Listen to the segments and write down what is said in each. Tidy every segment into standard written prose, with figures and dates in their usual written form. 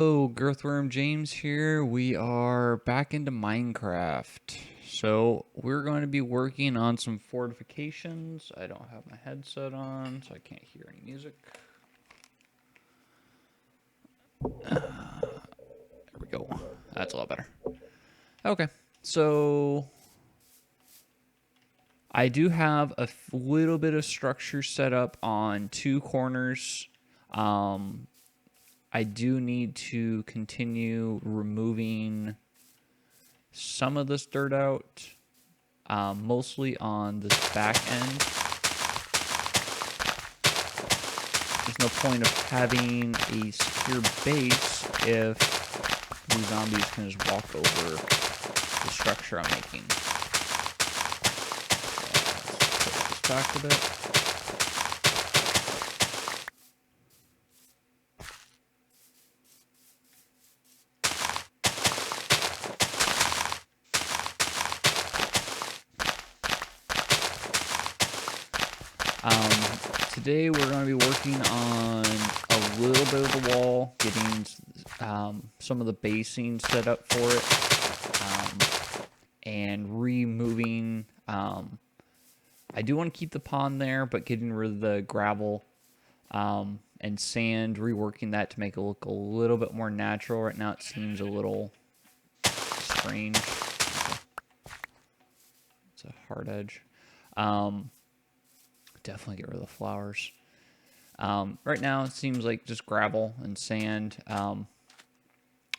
Oh, Girthworm James here. We are back into Minecraft. So, we're going to be working on some fortifications. I don't have my headset on, so I can't hear any music. There we go. That's a lot better. Okay, so I do have a little bit of structure set up on two corners. I do need to continue removing some of this dirt out, mostly on this back end. There's no point of having a secure base if these zombies can just walk over the structure I'm making. So let's put this back a bit. Today we're going to be working on a little bit of the wall, getting some of the basing set up for it, and removing. I do want to keep the pond there, but getting rid of the gravel and sand, reworking that to make it look a little bit more natural. Right now it seems a little strange. It's a hard edge. Definitely get rid of the flowers. Right now it seems like just gravel and sand.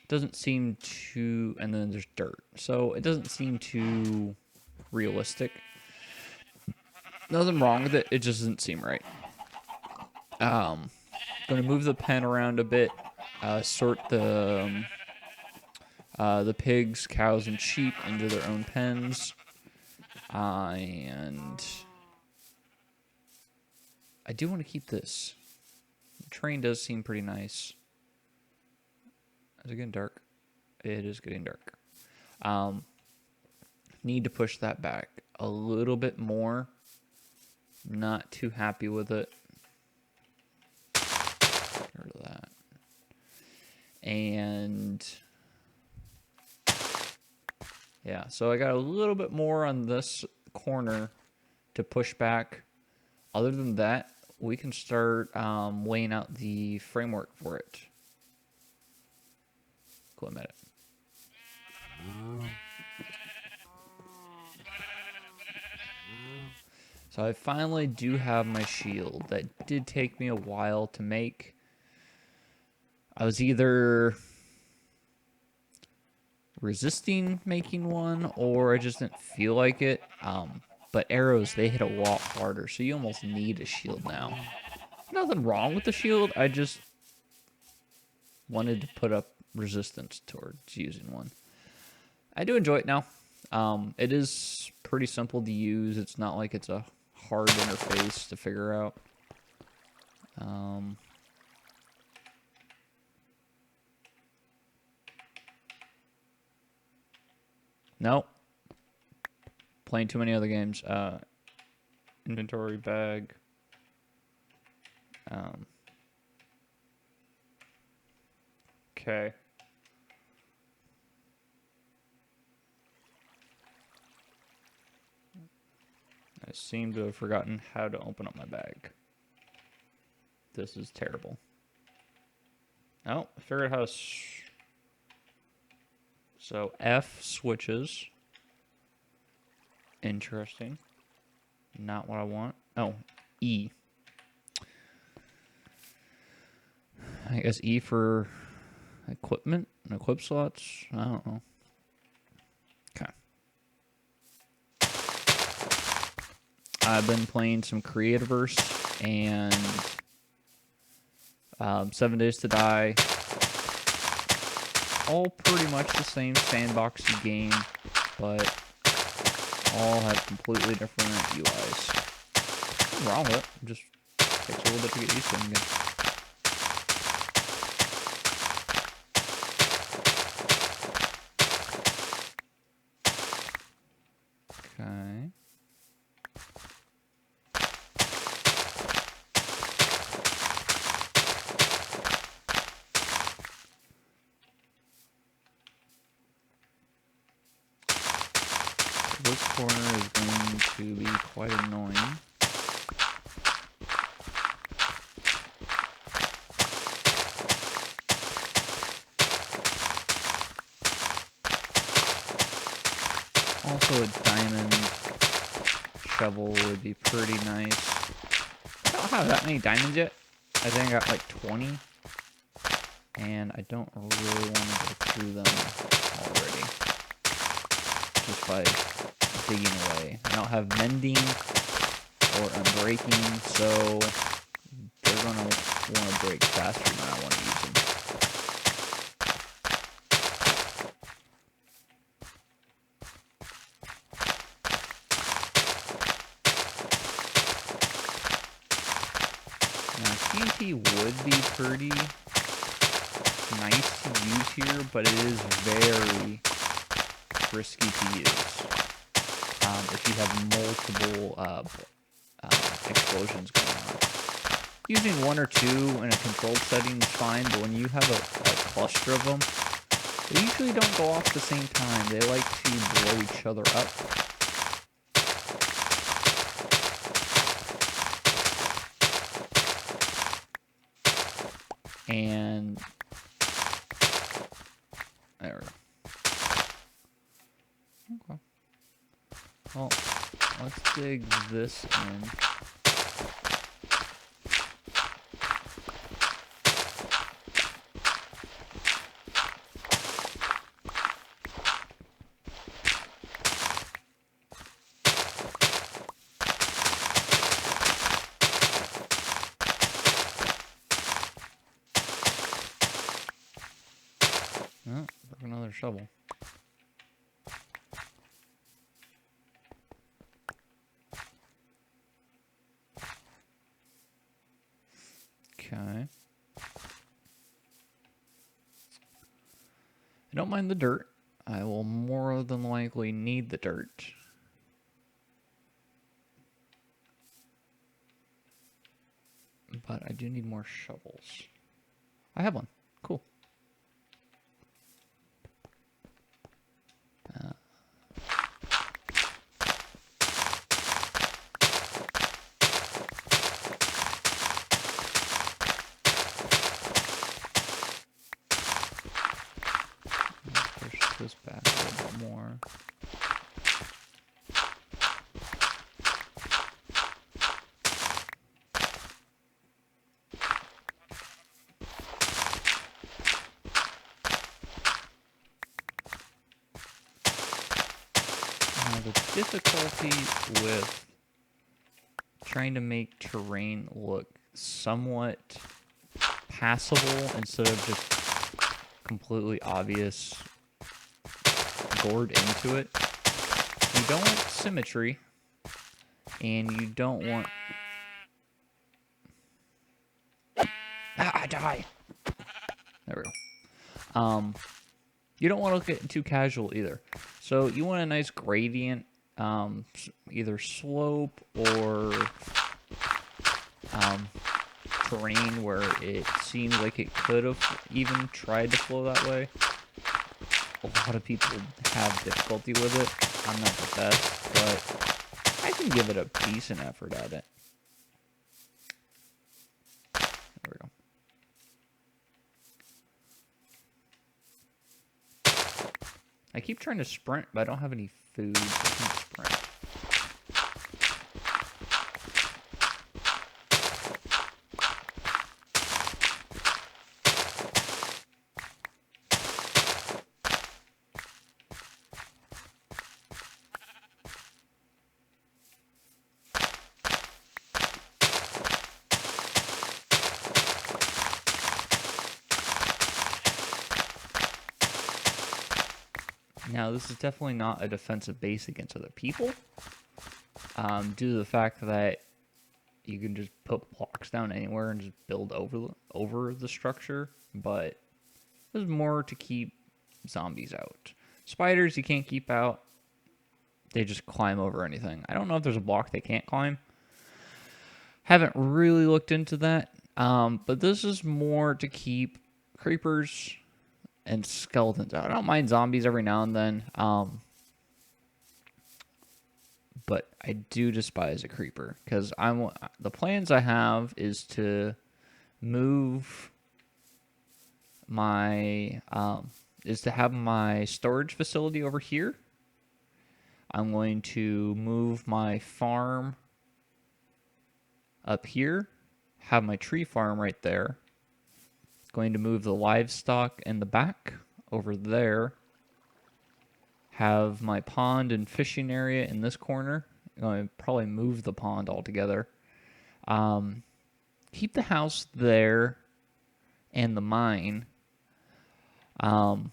Doesn't seem too, and then there's dirt. So it doesn't seem too realistic. Nothing wrong with it. It just doesn't seem right. Going to move the pen around a bit. Sort the pigs, cows, and sheep into their own pens. And I do want to keep this. The train does seem pretty nice. Is it getting dark? It is getting dark. Need to push that back a little bit more. Not too happy with it. Get rid of that. And yeah, so I got a little bit more on this corner to push back. Other than that, we can start laying out the framework for it. Cool, I met it. So I finally do have my shield. That did take me a while to make. I was either resisting making one or I just didn't feel like it. But arrows, they hit a lot harder, so you almost need a shield now. Nothing wrong with the shield, I just wanted to put up resistance towards using one. I do enjoy it now. It is pretty simple to use. It's not like it's a hard interface to figure out. Nope. Playing too many other games. Inventory bag. Okay. I seem to have forgotten how to open up my bag. This is terrible. Oh, I figured out how to... So, F switches. Interesting. Not what I want. Oh, E. I guess E for equipment and equip slots. I don't know. Okay. I've been playing some Creativerse and 7 Days to Die. All pretty much the same sandboxy game, but all have completely different UIs. Nothing wrong with it. It just takes a little bit to get used to them again. Okay. This corner is going to be quite annoying. Also, a diamond shovel would be pretty nice. I don't have that many diamonds yet. I think I got like 20. And I don't really want to go through them already. Just by digging away. I don't have mending or unbreaking, so they're going to want to break faster than I want to use them. Now, TNT would be pretty nice to use here, but it is very risky to use if you have multiple explosions going on. Using one or two in a controlled setting is fine, but when you have a cluster of them, they usually don't go off at the same time. They like to blow each other up. And there we go. Okay. Well, let's dig this in. Oh, another shovel. Okay. I don't mind the dirt. I will more than likely need the dirt. But I do need more shovels. I have one. Cool. Push this back a little bit more. The difficulty with trying to make terrain look somewhat passable instead of just completely obvious gored into it. You don't want symmetry, and you don't want... die! There we go. You don't want to get too casual either. So you want a nice gradient, either slope or terrain where it seems like it could have even tried to flow that way. A lot of people have difficulty with it. I'm not the best, but I can give it a decent effort at it. There we go. I keep trying to sprint, but I don't have any food, so I can't sprint. Now, this is definitely not a defensive base against other people, due to the fact that you can just put blocks down anywhere and just build over the structure, but there's more to keep zombies out. Spiders you can't keep out. They just climb over anything. I don't know if there's a block they can't climb. Haven't really looked into that, but this is more to keep creepers and skeletons out. I don't mind zombies every now and then. but I do despise a creeper because the plans I have is to move my is to have my storage facility over here. I'm going to move my farm up here, have my tree farm right there. Going to move the livestock in the back over there. Have my pond and fishing area in this corner. I'm going to probably move the pond altogether. Keep the house there and the mine. And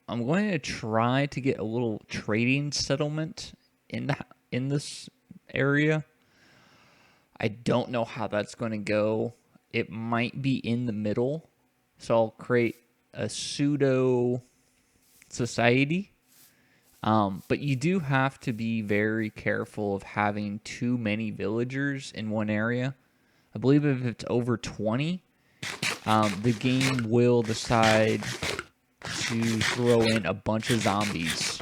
I'm going to try to get a little trading settlement in this area. I don't know how that's going to go. It might be in the middle. So I'll create a pseudo society. But you do have to be very careful of having too many villagers in one area. I believe if it's over 20, the game will decide to throw in a bunch of zombies.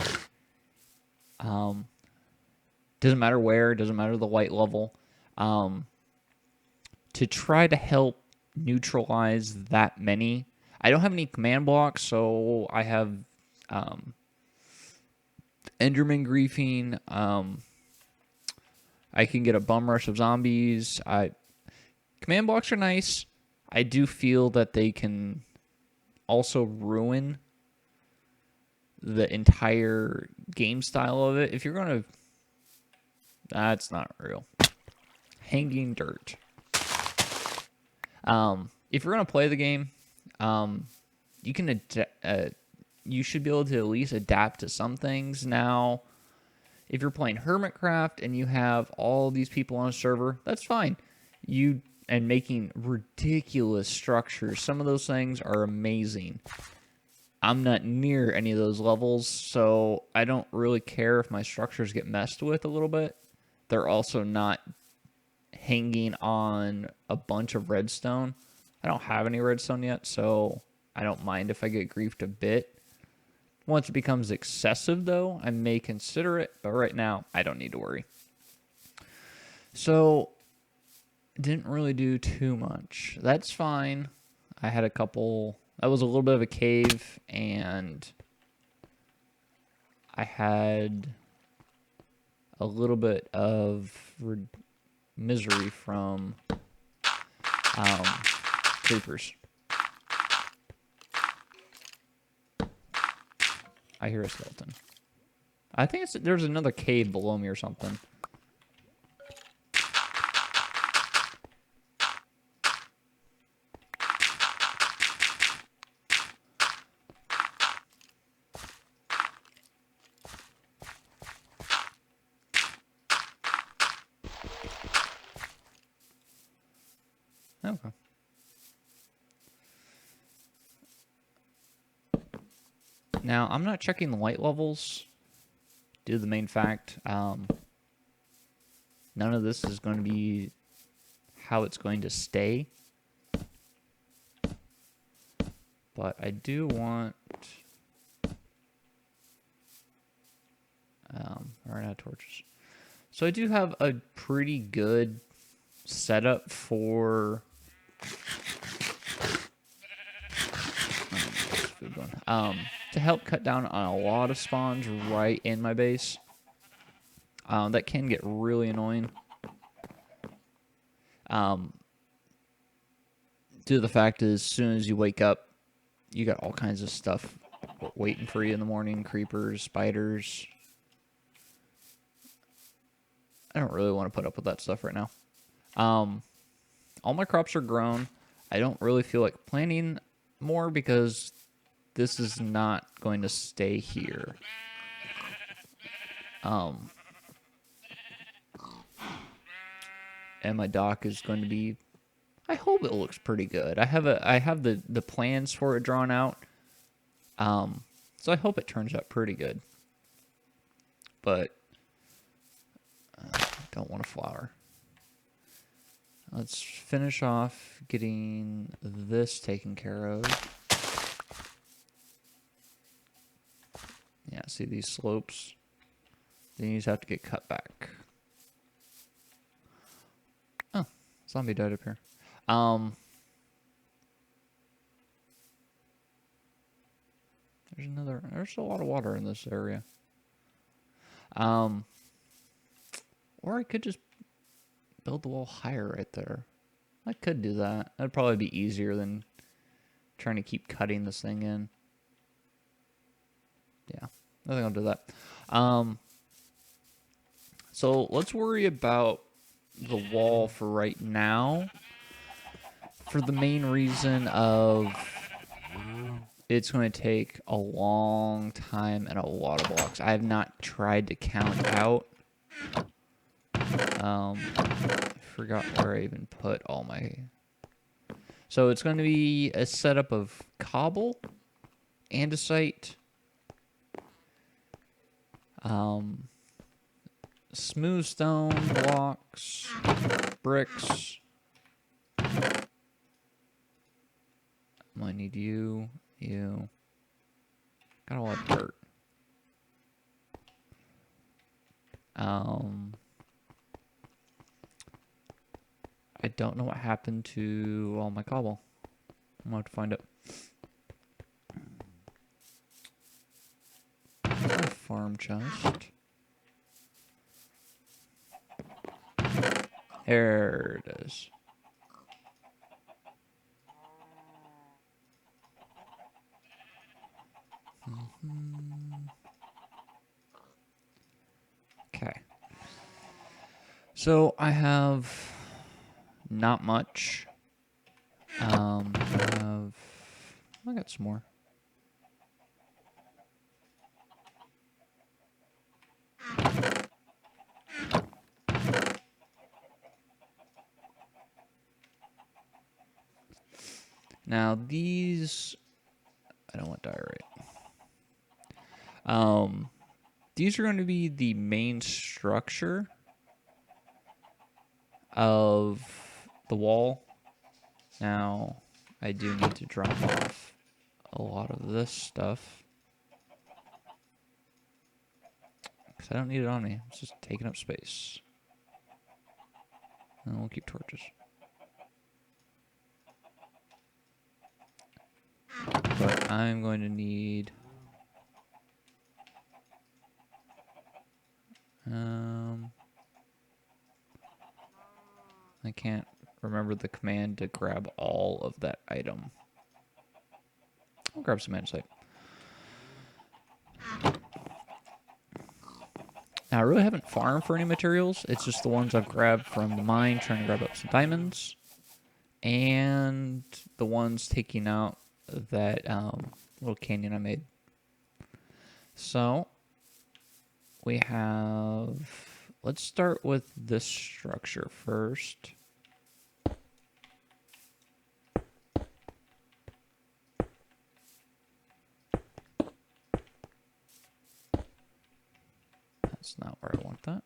Doesn't matter where, doesn't matter the light level. To try to help neutralize that many. I don't have any command blocks, so I have Enderman griefing. I can get a bum rush of zombies. Command blocks are nice. I do feel that they can also ruin the entire game style of it. If you're going to... That's not real. Hanging dirt. If you're going to play the game, you can you should be able to at least adapt to some things. Now, if you're playing Hermitcraft and you have all these people on a server, that's fine. And making ridiculous structures. Some of those things are amazing. I'm not near any of those levels, so I don't really care if my structures get messed with a little bit. They're also not hanging on a bunch of redstone. I don't have any redstone yet, so I don't mind if I get griefed a bit. Once it becomes excessive, though, I may consider it, but right now, I don't need to worry. So, didn't really do too much. That's fine. I had a couple... That was a little bit of a cave, and I had a little bit of misery from creepers. I hear a skeleton. I think there's another cave below me or something. Okay. Now, I'm not checking the light levels due to the main fact. None of this is going to be how it's going to stay. But I do want... I ran out of torches. So I do have a pretty good setup for... to help cut down on a lot of spawns right in my base. That can get really annoying. Due to the fact is, as soon as you wake up, you got all kinds of stuff waiting for you in the morning. Creepers, spiders. I don't really want to put up with that stuff right now. All my crops are grown. I don't really feel like planting more because this is not going to stay here. And my dock is going to be... I hope it looks pretty good. I have the plans for it drawn out. So I hope it turns out pretty good. But I don't want a flower. Let's finish off getting this taken care of. Yeah, Yeah, see these slopes? These have to get cut back. Oh, zombie died up here. There's a lot of water in this area. Or I could just build the wall higher right there. I could do that. That'd probably be easier than trying to keep cutting this thing in. Yeah, I think I'll do that. So let's worry about the wall for right now. For the main reason of it's going to take a long time and a lot of blocks. I have not tried to count out. I forgot where I even put all my... So it's going to be a setup of cobble, andesite, smooth stone blocks, bricks. I need you. Got a lot of dirt. I don't know what happened to all my cobble. I'm gonna have to find it. Farm chest. There it is. Okay. So I have not much. I got some more. Now these, I don't want diorite. These are going to be the main structure of the wall. Now, I do need to drop off a lot of this stuff. Because I don't need it on me. It's just taking up space. And we'll keep torches. But I'm going to need... I can't remember the command to grab all of that item. I'll grab some andesite. Now, I really haven't farmed for any materials. It's just the ones I've grabbed from the mine, trying to grab up some diamonds. And the ones taking out that little canyon I made. So, we have... Let's start with this structure first. That's not where I want that.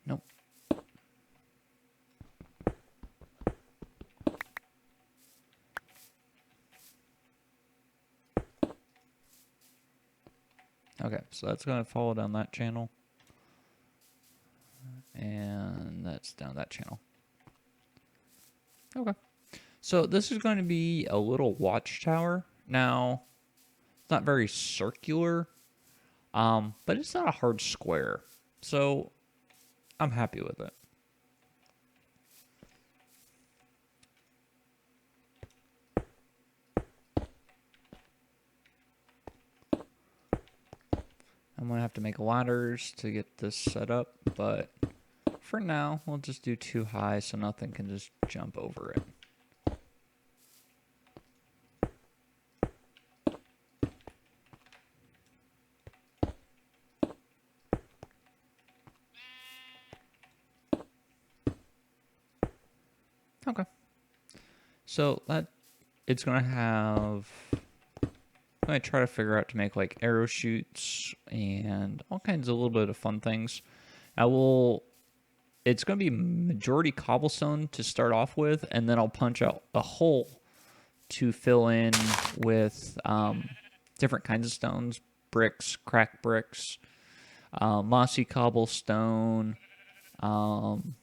Nope. Okay, so that's going to follow down that channel. And that's down that channel. Okay. So this is going to be a little watchtower. Now, it's not very circular, but it's not a hard square. So I'm happy with it. I'm going to have to make ladders to get this set up, but for now, we'll just do 2 high so nothing can just jump over it. Okay. So that it's gonna have. I'm gonna try to figure out to make like arrow shoots and all kinds of little bit of fun things. I will. It's gonna be majority cobblestone to start off with, and then I'll punch out a hole to fill in with different kinds of stones, bricks, cracked bricks, mossy cobblestone, um,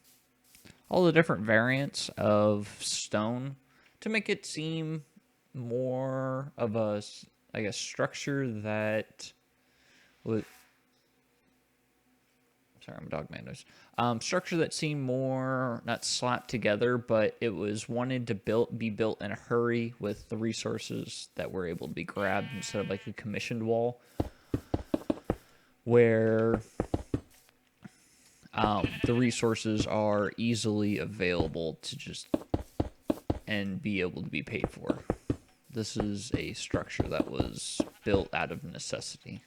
all the different variants of stone to make it seem more of a, I guess, structure that would. Sorry, I'm a dog man noise. Structure that seemed more not slapped together, but it was wanted to be built in a hurry with the resources that were able to be grabbed instead of like a commissioned wall, where the resources are easily available to just and be able to be paid for. This is a structure that was built out of necessity.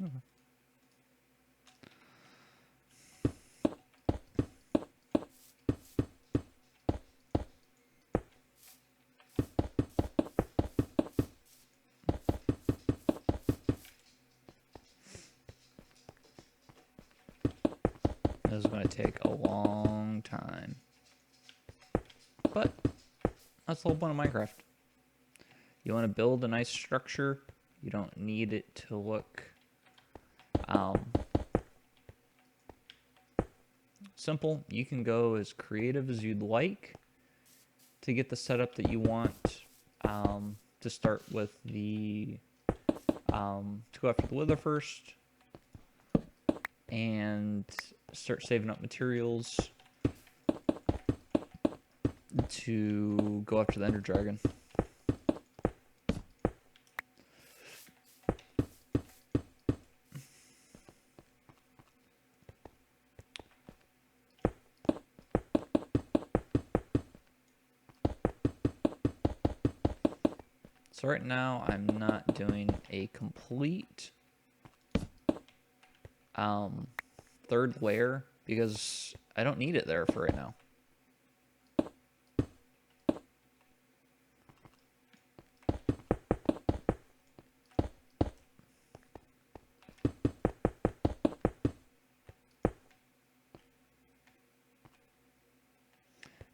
Okay. This is going to take a long time. But that's the whole point of Minecraft. You want to build a nice structure. You don't need it to look simple. You can go as creative as you'd like to get the setup that you want. To start with the to go after the wither first and start saving up materials to go after the ender dragon. So right now I'm not doing a complete third layer because I don't need it there for right now.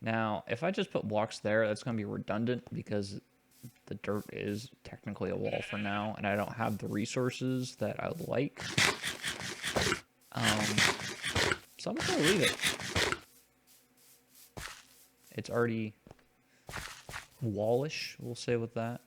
Now, if I just put blocks there, that's going to be redundant because the dirt is technically a wall for now, and I don't have the resources that I would like. So I'm just going to leave it. It's already wallish, we'll say with that.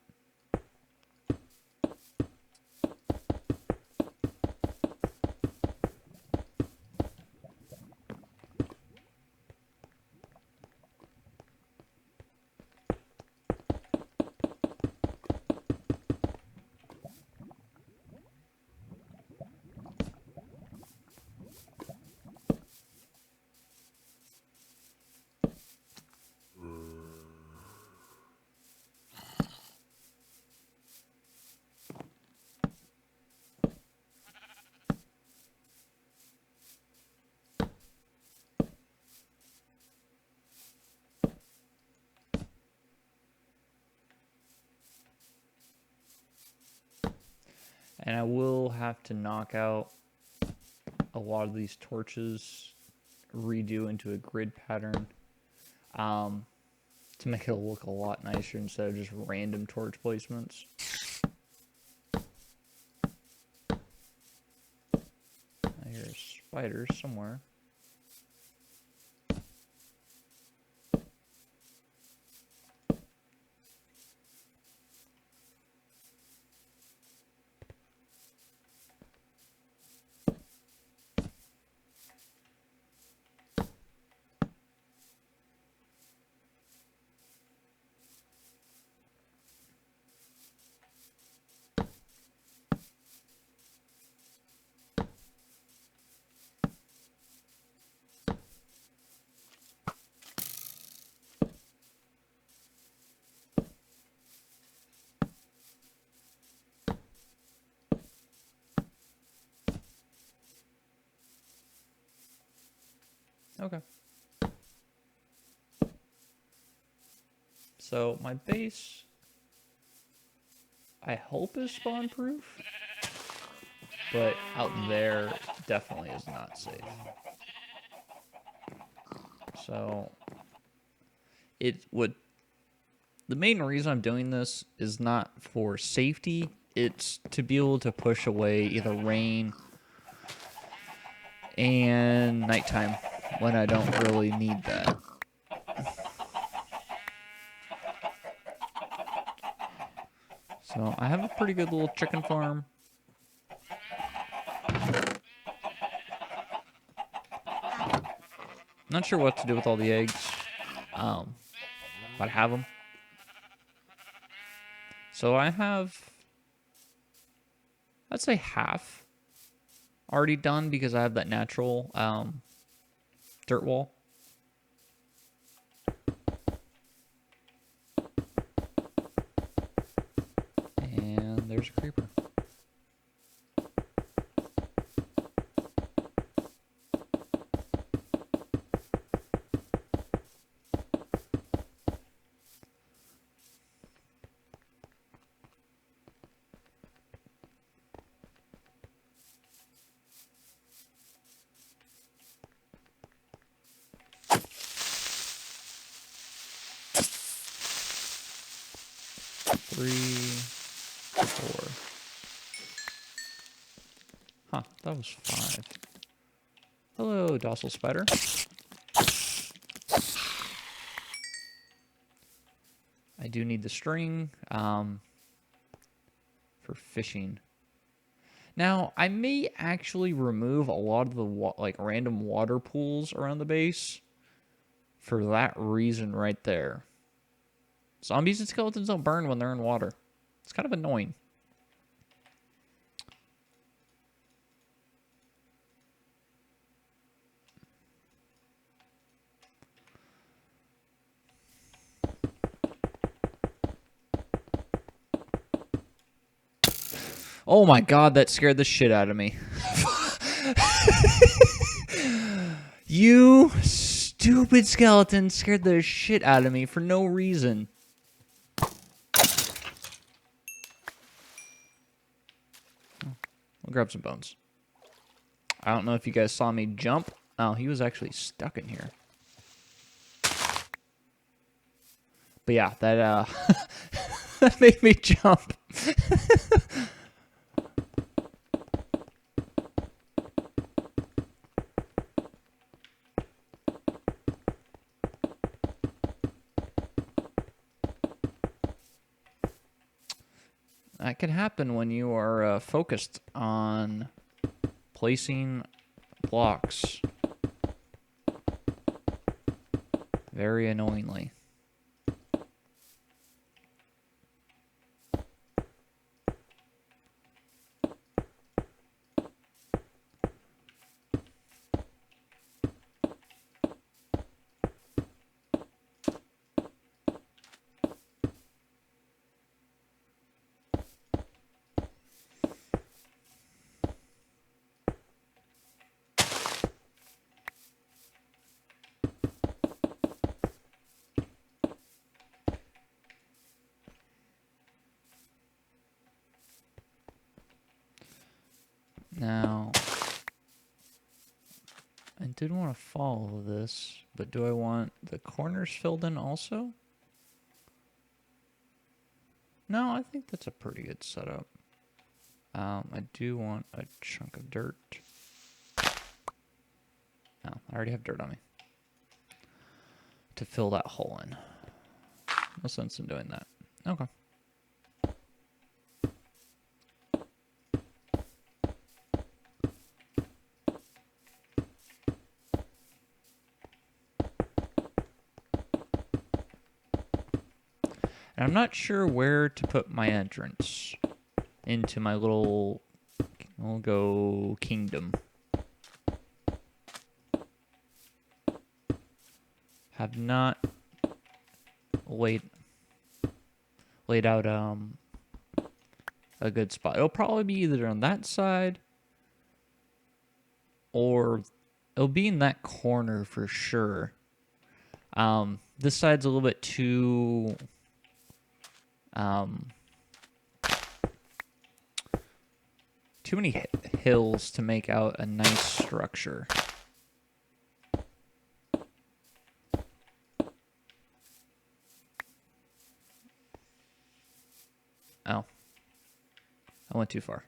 And I will have to knock out a lot of these torches, redo into a grid pattern. to make it look a lot nicer instead of just random torch placements. I hear a spider somewhere. Okay. So my base, I hope is spawn proof, but out there definitely is not safe. So it would, the main reason I'm doing this is not for safety, it's to be able to push away either rain and nighttime when I don't really need that. So I have a pretty good little chicken farm. Not sure what to do with all the eggs, but I have them. So I have, I'd say half already done because I have that natural dirt wall. And there's a creeper. Three, four. Huh, that was 5. Hello, docile spider. I do need the string for fishing. Now, I may actually remove a lot of the like random water pools around the base for that reason right there. Zombies and skeletons don't burn when they're in water. It's kind of annoying. Oh my god, that scared the shit out of me. You stupid skeleton scared the shit out of me for no reason. I'll grab some bones. I don't know if you guys saw me jump. Oh, he was actually stuck in here. But yeah, that that made me jump. That can happen when you are focused on placing blocks very annoyingly. Now, I did want to follow this, but do I want the corners filled in also? No, I think that's a pretty good setup. I do want a chunk of dirt. No, I already have dirt on me. To fill that hole in. No sense in doing that. Okay. And I'm not sure where to put my entrance into my little, we'll go kingdom. Have not laid out a good spot. It'll probably be either on that side or it'll be in that corner for sure. This side's a little bit too too many hills to make out a nice structure. Oh. I went too far.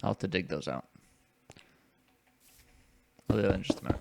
I'll have to dig those out. I'll do that in just a minute.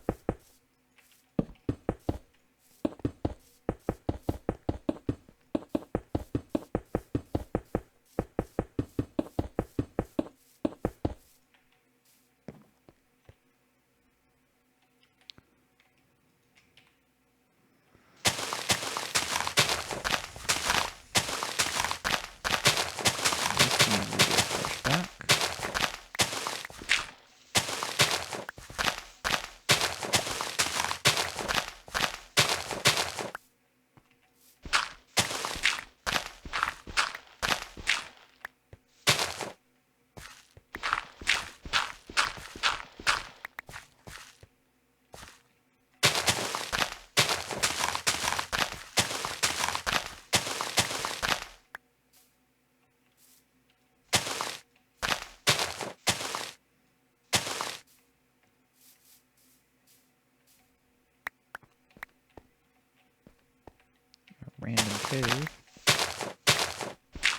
Random cave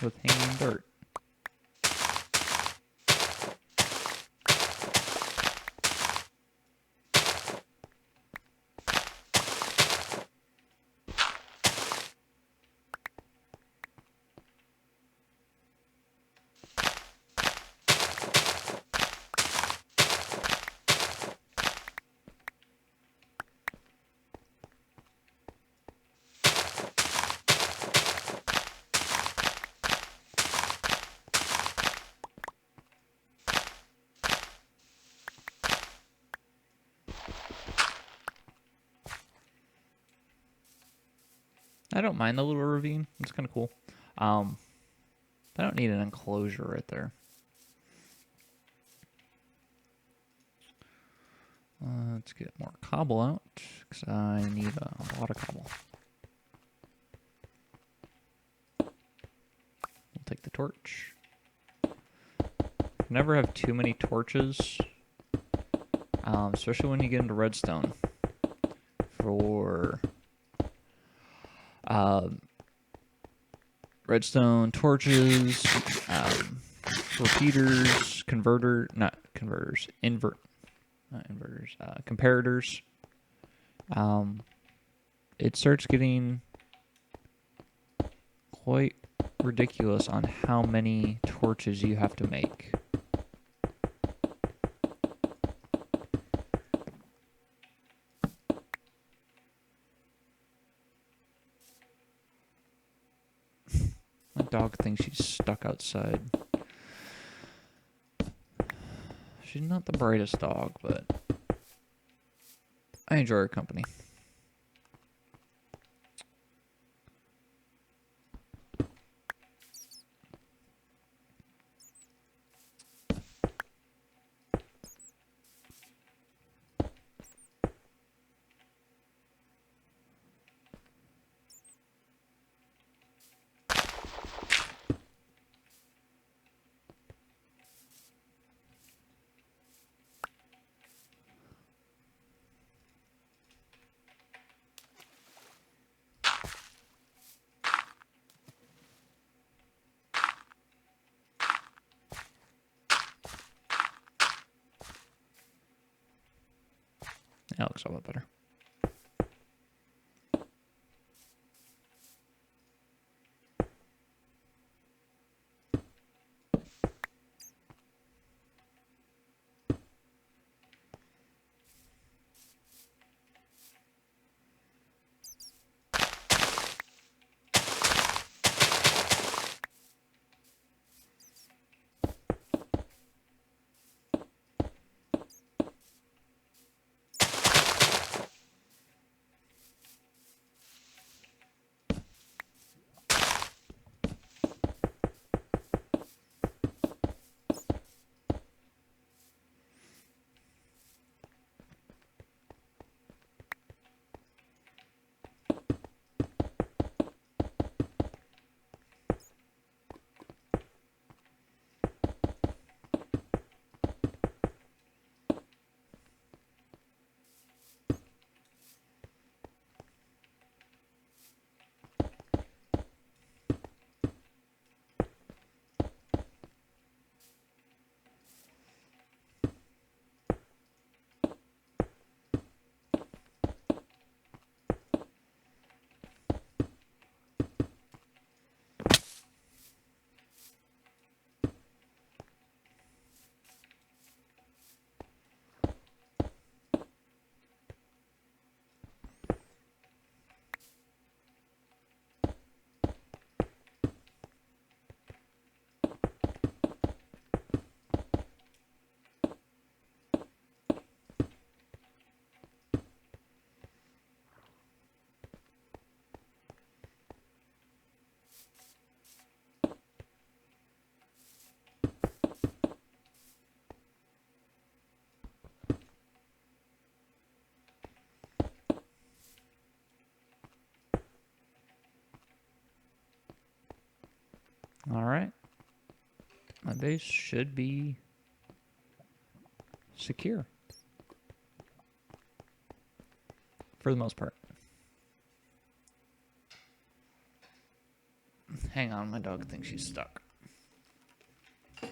with hanging dirt. I don't mind the little ravine. It's kind of cool. I don't need an enclosure right there. Let's get more cobble out, because I need a lot of cobble. We'll take the torch. Never have too many torches, especially when you get into redstone. For redstone torches, repeaters, comparators. It starts getting quite ridiculous on how many torches you have to make. My dog thinks she's stuck outside. She's not the brightest dog, but I enjoy her company. That looks a lot better. All right. My base should be secure. For the most part. Hang on, my dog thinks she's stuck. Did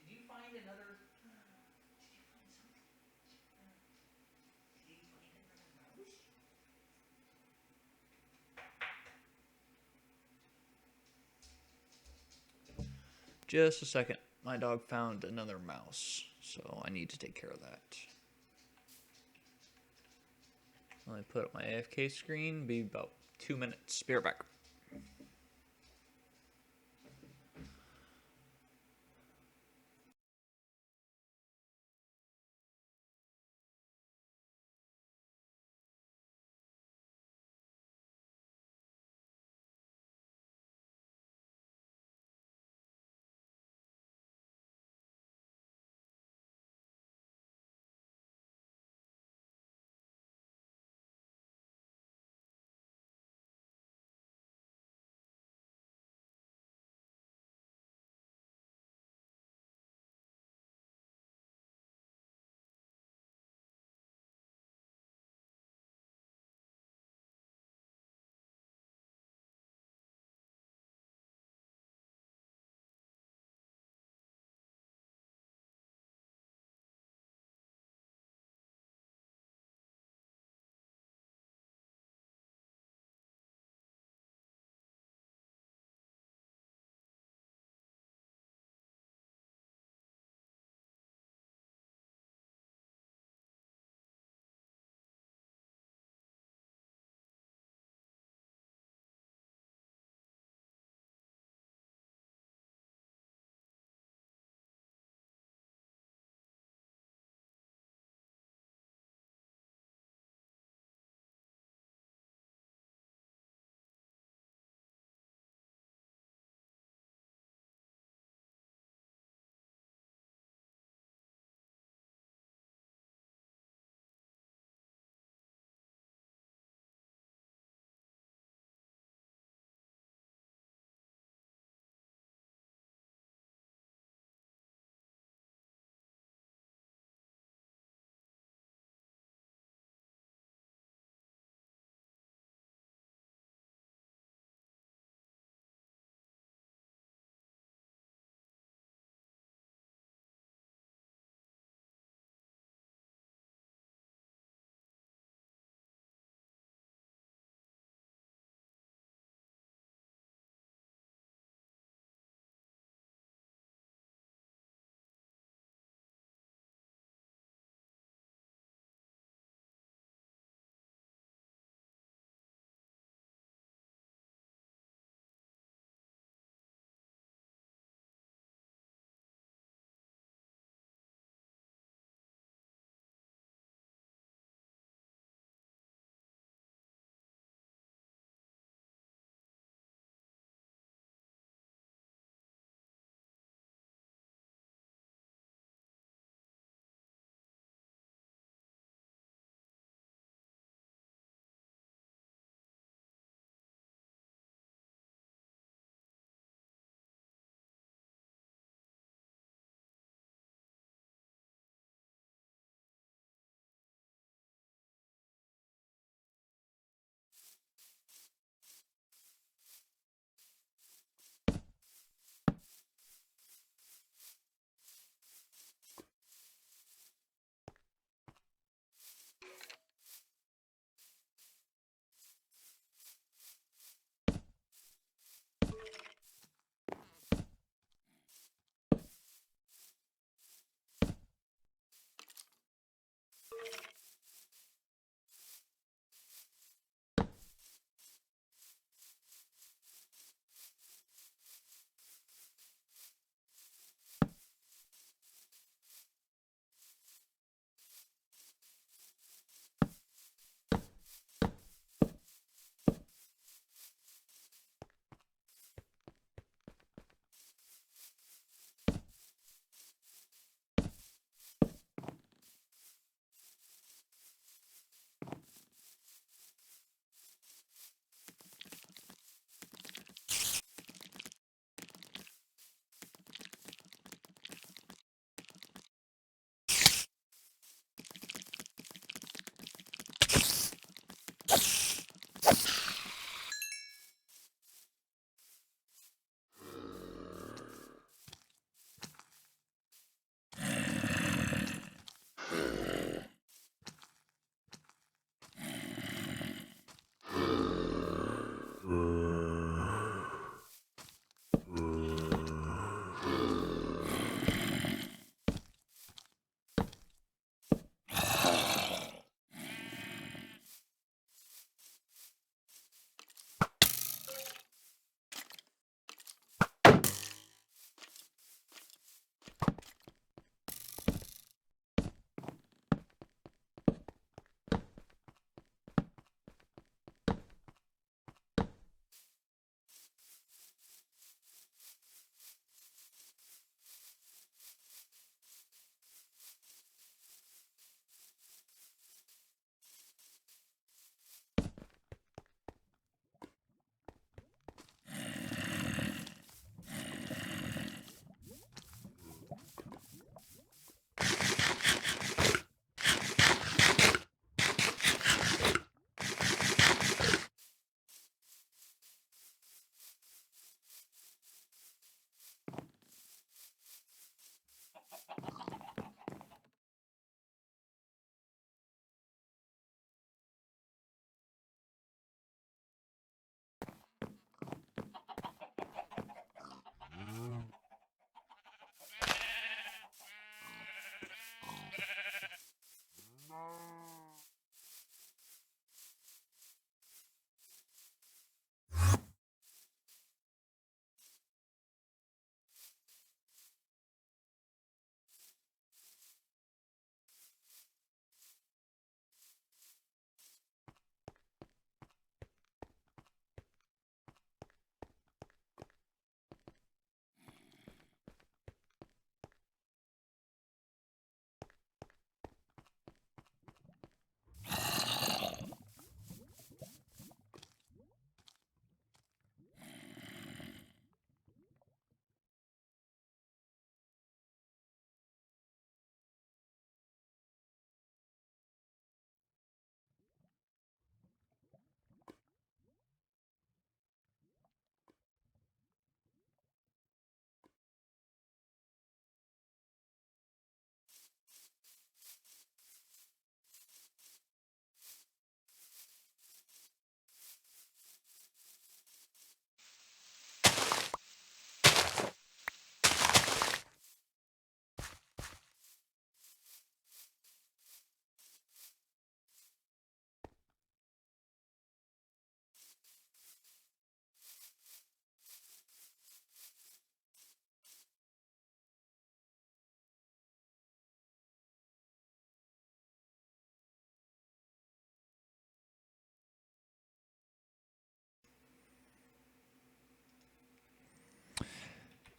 you find another... Did you find something? Did you find another mouse? Just a second. My dog found another mouse, so I need to take care of that. Let me put up my AFK screen. Be about 2 minutes. Be right back.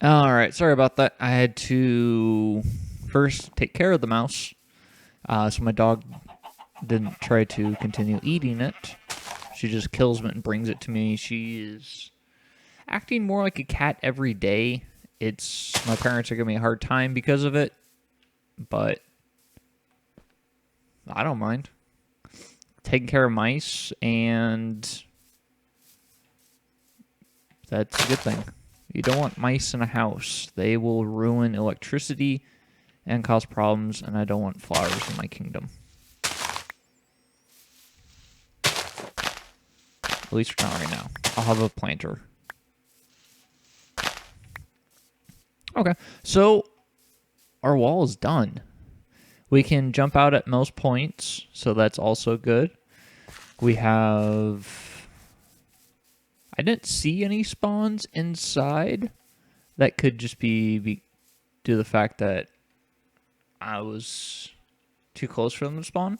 All right, sorry about that. I had to first take care of the mouse, so my dog didn't try to continue eating it. She just kills it and brings it to me. She is acting more like a cat every day. It's my parents are giving me a hard time because of it, but I don't mind. Taking care of mice, and that's a good thing. You don't want mice in a house. They will ruin electricity and cause problems, and I don't want flowers in my kingdom. At least for not right now. I'll have a planter. Okay, so our wall is done. We can jump out at most points, so that's also good. We have... I didn't see any spawns inside. That could just be due to the fact that I was too close for them to spawn.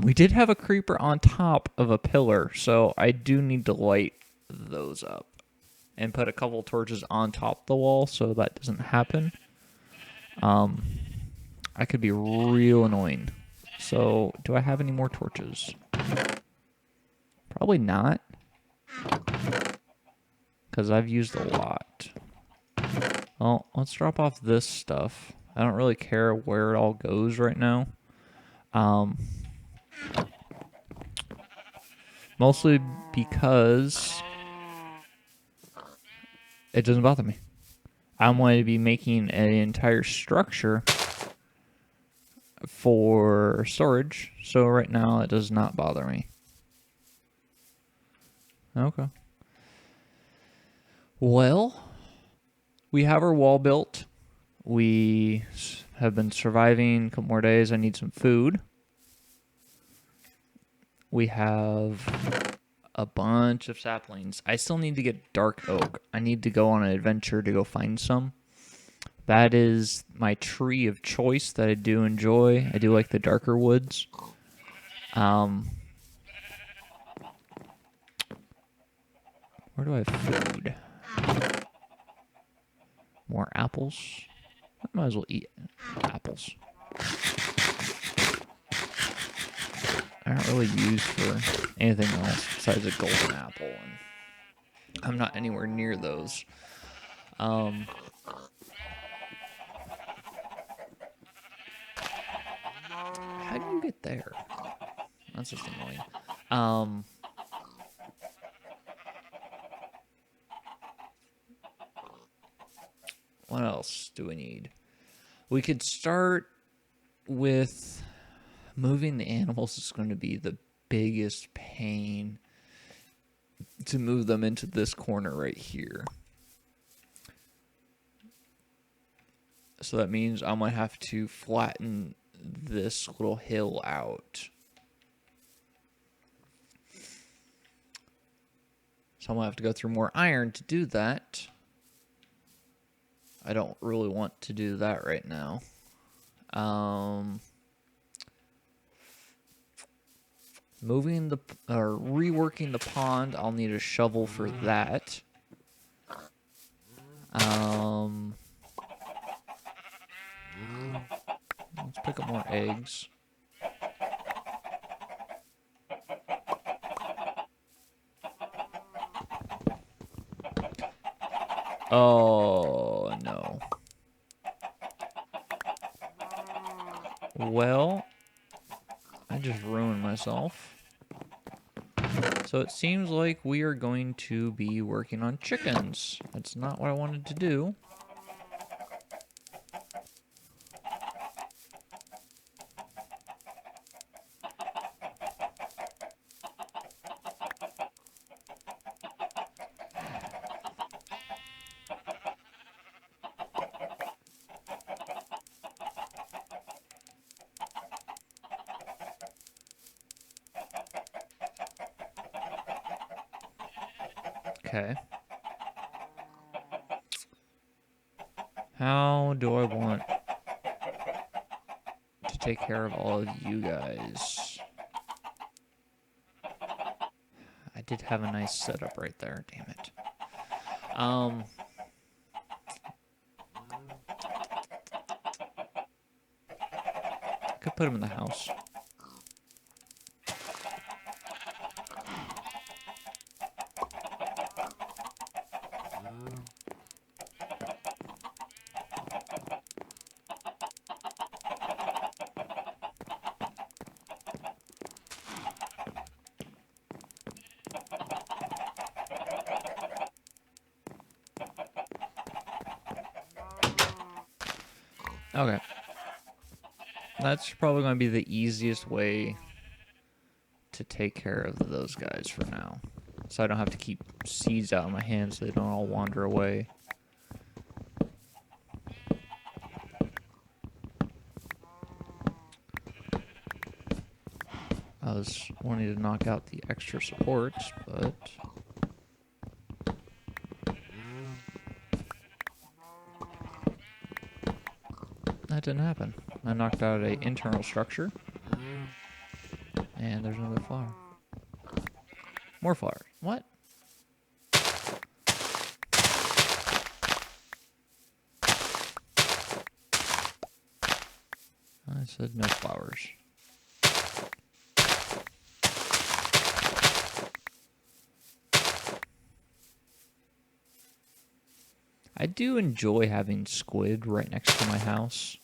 We did have a creeper on top of a pillar, so I do need to light those up and put a couple torches on top of the wall so that doesn't happen. I could be real annoying. So, do I have any more torches? Probably not, because I've used a lot. Well, let's drop off this stuff. I don't really care where it all goes right now. Mostly because it doesn't bother me. I'm going to be making an entire structure for storage, so right now it does not bother me. Okay. Well, we have our wall built. We have been surviving a couple more days. I need some food. We have a bunch of saplings. I still need to get dark oak. I need to go on an adventure to go find some. That is my tree of choice that I do enjoy. I do like the darker woods. Where do I have food? More apples? I might as well eat apples. I aren't really used for anything else besides a golden apple, and I'm not anywhere near those. How do you get there? That's just annoying. What else do we need? We could start with moving the animals. Is going to be the biggest pain to move them into this corner right here. So that means I'm going to have to flatten this little hill out. So I'm going to have to go through more iron to do that. I don't really want to do that right now. Moving the or reworking the pond, I'll need a shovel for that. Let's pick up more eggs. Oh no. Well, I just ruined myself. So it seems like we are going to be working on chickens. That's not what I wanted to do. Okay. How do I want to take care of all of you guys? I did have a nice setup right there, damn it. put them in the house. Okay. That's probably going to be the easiest way to take care of those guys for now. So I don't have to keep seeds out of my hands so they don't all wander away. I was wanting to knock out the extra supports, but that didn't happen. I knocked out an internal structure, and there's another flower. More flowers. What? I said no flowers. I do enjoy having squid right next to my house.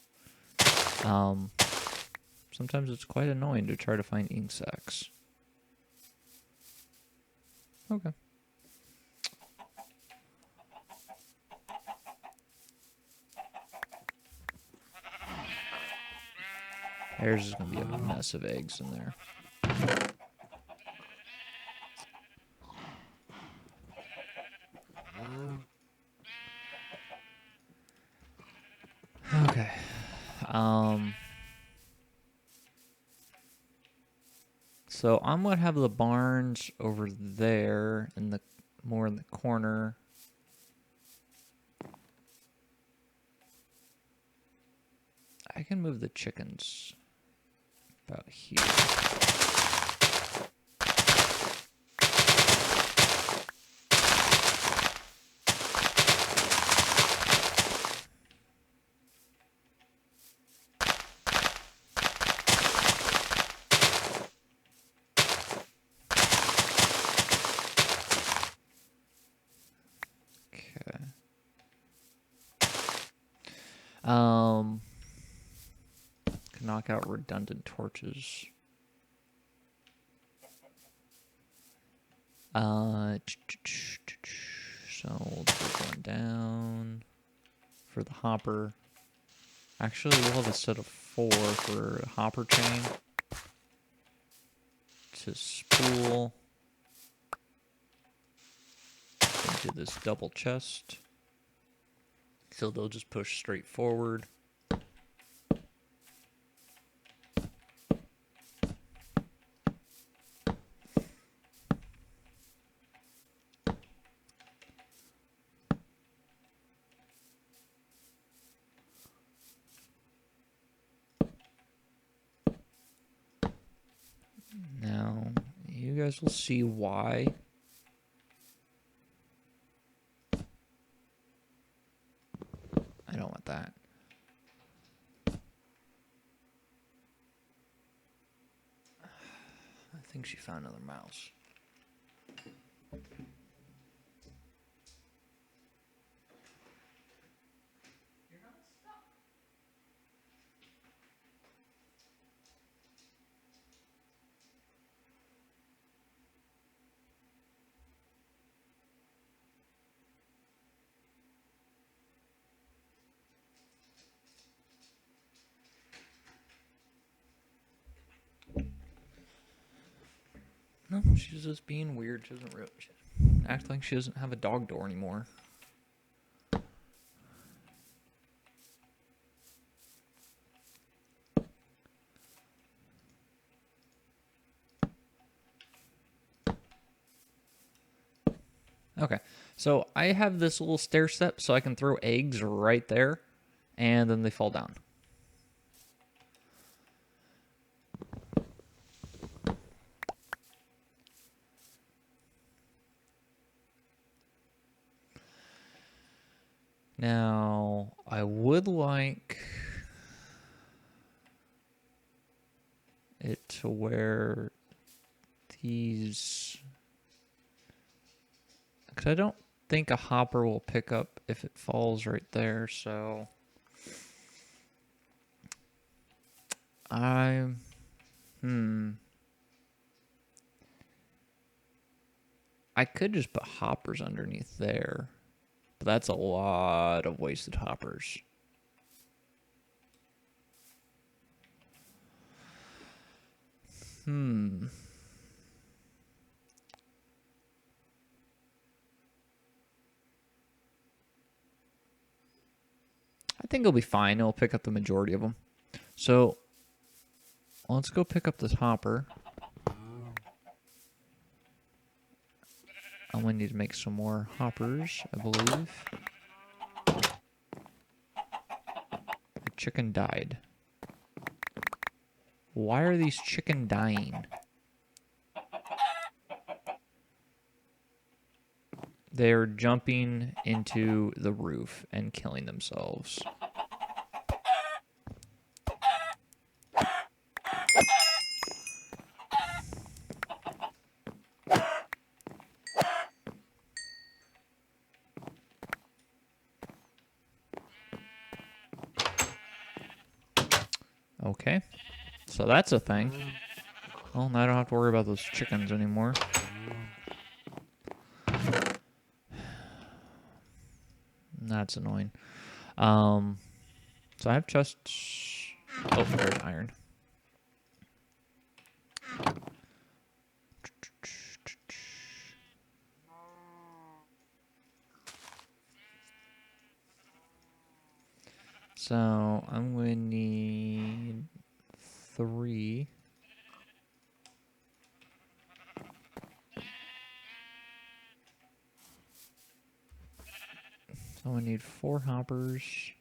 Sometimes it's quite annoying to try to find ink sacs. Okay. There's just going to be a mess of eggs in there. Okay. So I'm going to have the barns over there in the more in the corner. I can move the chickens about here. Can knock out redundant torches. So we'll take one down for the hopper. Actually, we'll have a set of 4 for a hopper chain to spool into this double chest. So they'll just push straight forward. Now, you guys will see why. I don't want that. I think she found another mouse. No, she's just being weird. She doesn't really act like she doesn't have a dog door anymore. Okay, so I have this little stair step so I can throw eggs right there, and then they fall down. Now, I would like it to where these... Because I don't think a hopper will pick up if it falls right there, so... I could just put hoppers underneath there, but that's a lot of wasted hoppers. I think it'll be fine. It'll pick up the majority of them. So let's go pick up this hopper. I'm going to need to make some more hoppers, I believe. The chicken died. Why are these chicken dying? They're jumping into the roof and killing themselves. Okay, so that's a thing. Well, now I don't have to worry about those chickens anymore. That's annoying. So I have chests. Oh, there's iron. So I'm going to need 3. So I need 4 hoppers.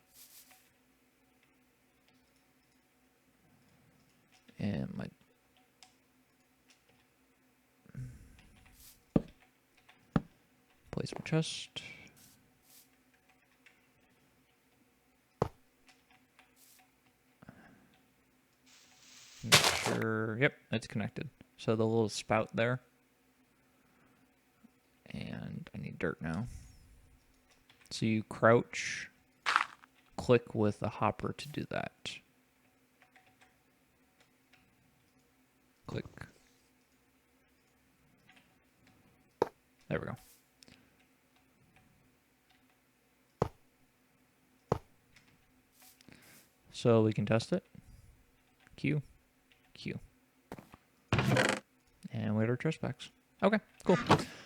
And my... Place my chest. Make sure... Yep, it's connected. So the little spout there. And I need dirt now. So you crouch, click with the hopper to do that. Click. There we go. So we can test it. Q. Q. And wait our chest packs. Okay, cool.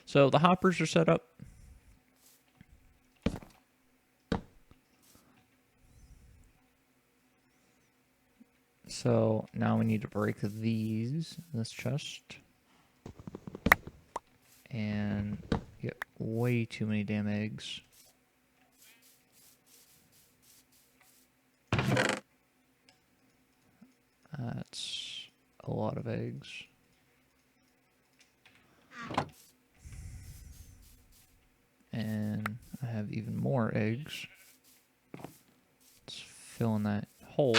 So the hoppers are set up. So now we need to break this chest. And get way too many damn eggs. That's a lot of eggs. And I have even more eggs. Let's fill in that hole.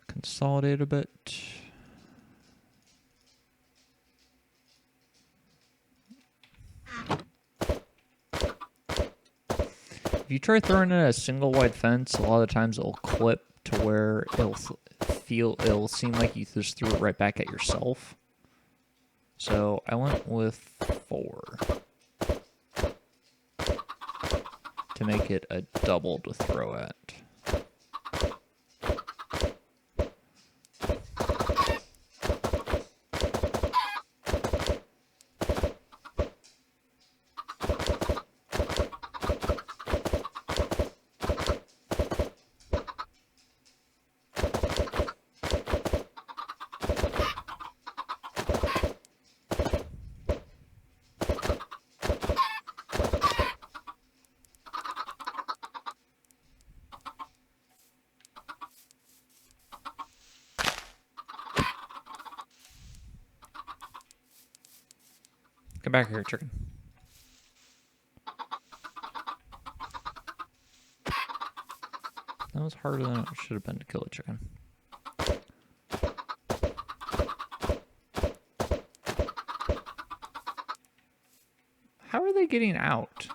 Consolidate a bit. If you try throwing in a single wide fence, a lot of times it'll clip to where it'll seem like you just threw it right back at yourself. So I went with 4 to make it a double to throw at. Come back here, chicken. That was harder than it should have been to kill a chicken. How are they getting out?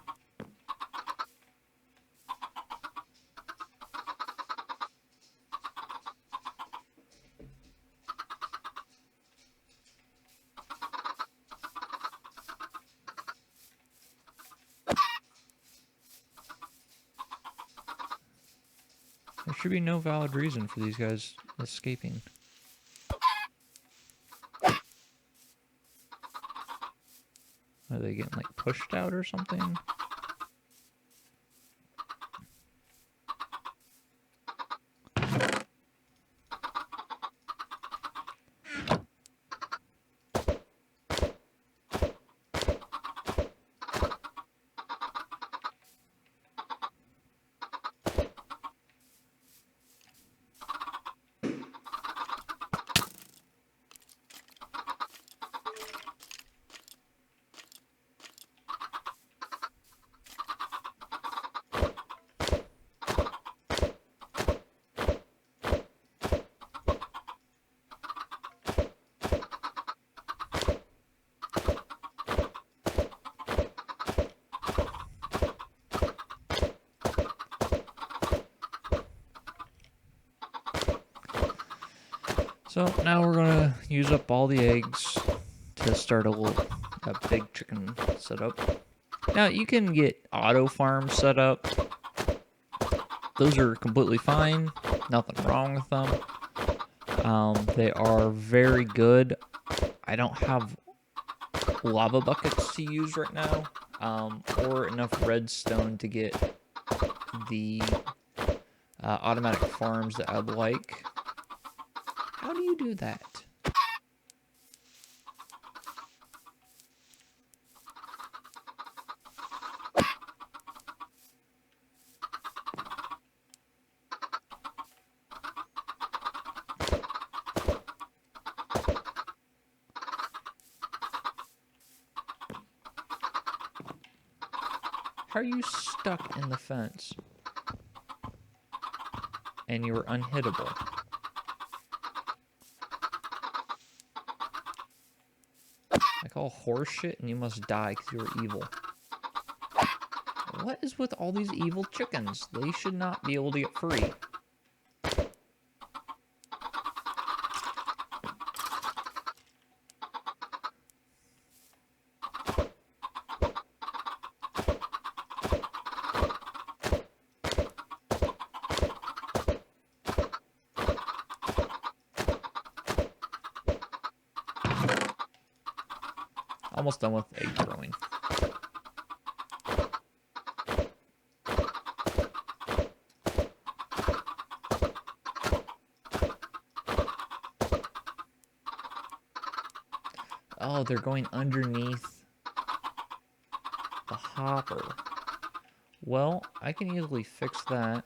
There should be no valid reason for these guys escaping. Are they getting, like, pushed out or something? So now we're gonna use up all the eggs to start a big chicken setup. Now you can get auto farms set up. Those are completely fine. Nothing wrong with them. They are very good. I don't have lava buckets to use right now, or enough redstone to get the automatic farms that I'd like. How do you do that? How are you stuck in the fence? And you were unhittable. I call horseshit and you must die because you are evil. What is with all these evil chickens? They should not be able to get free. Almost done with egg throwing. Oh, they're going underneath the hopper. Well, I can easily fix that.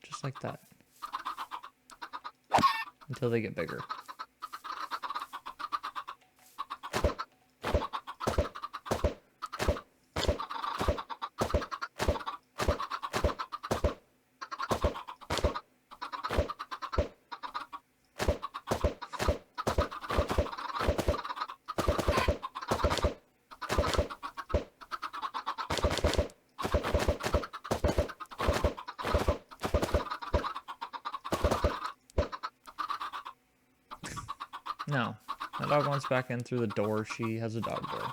Just like that. Until they get bigger. No. My dog wants back in through the door. She has a dog door.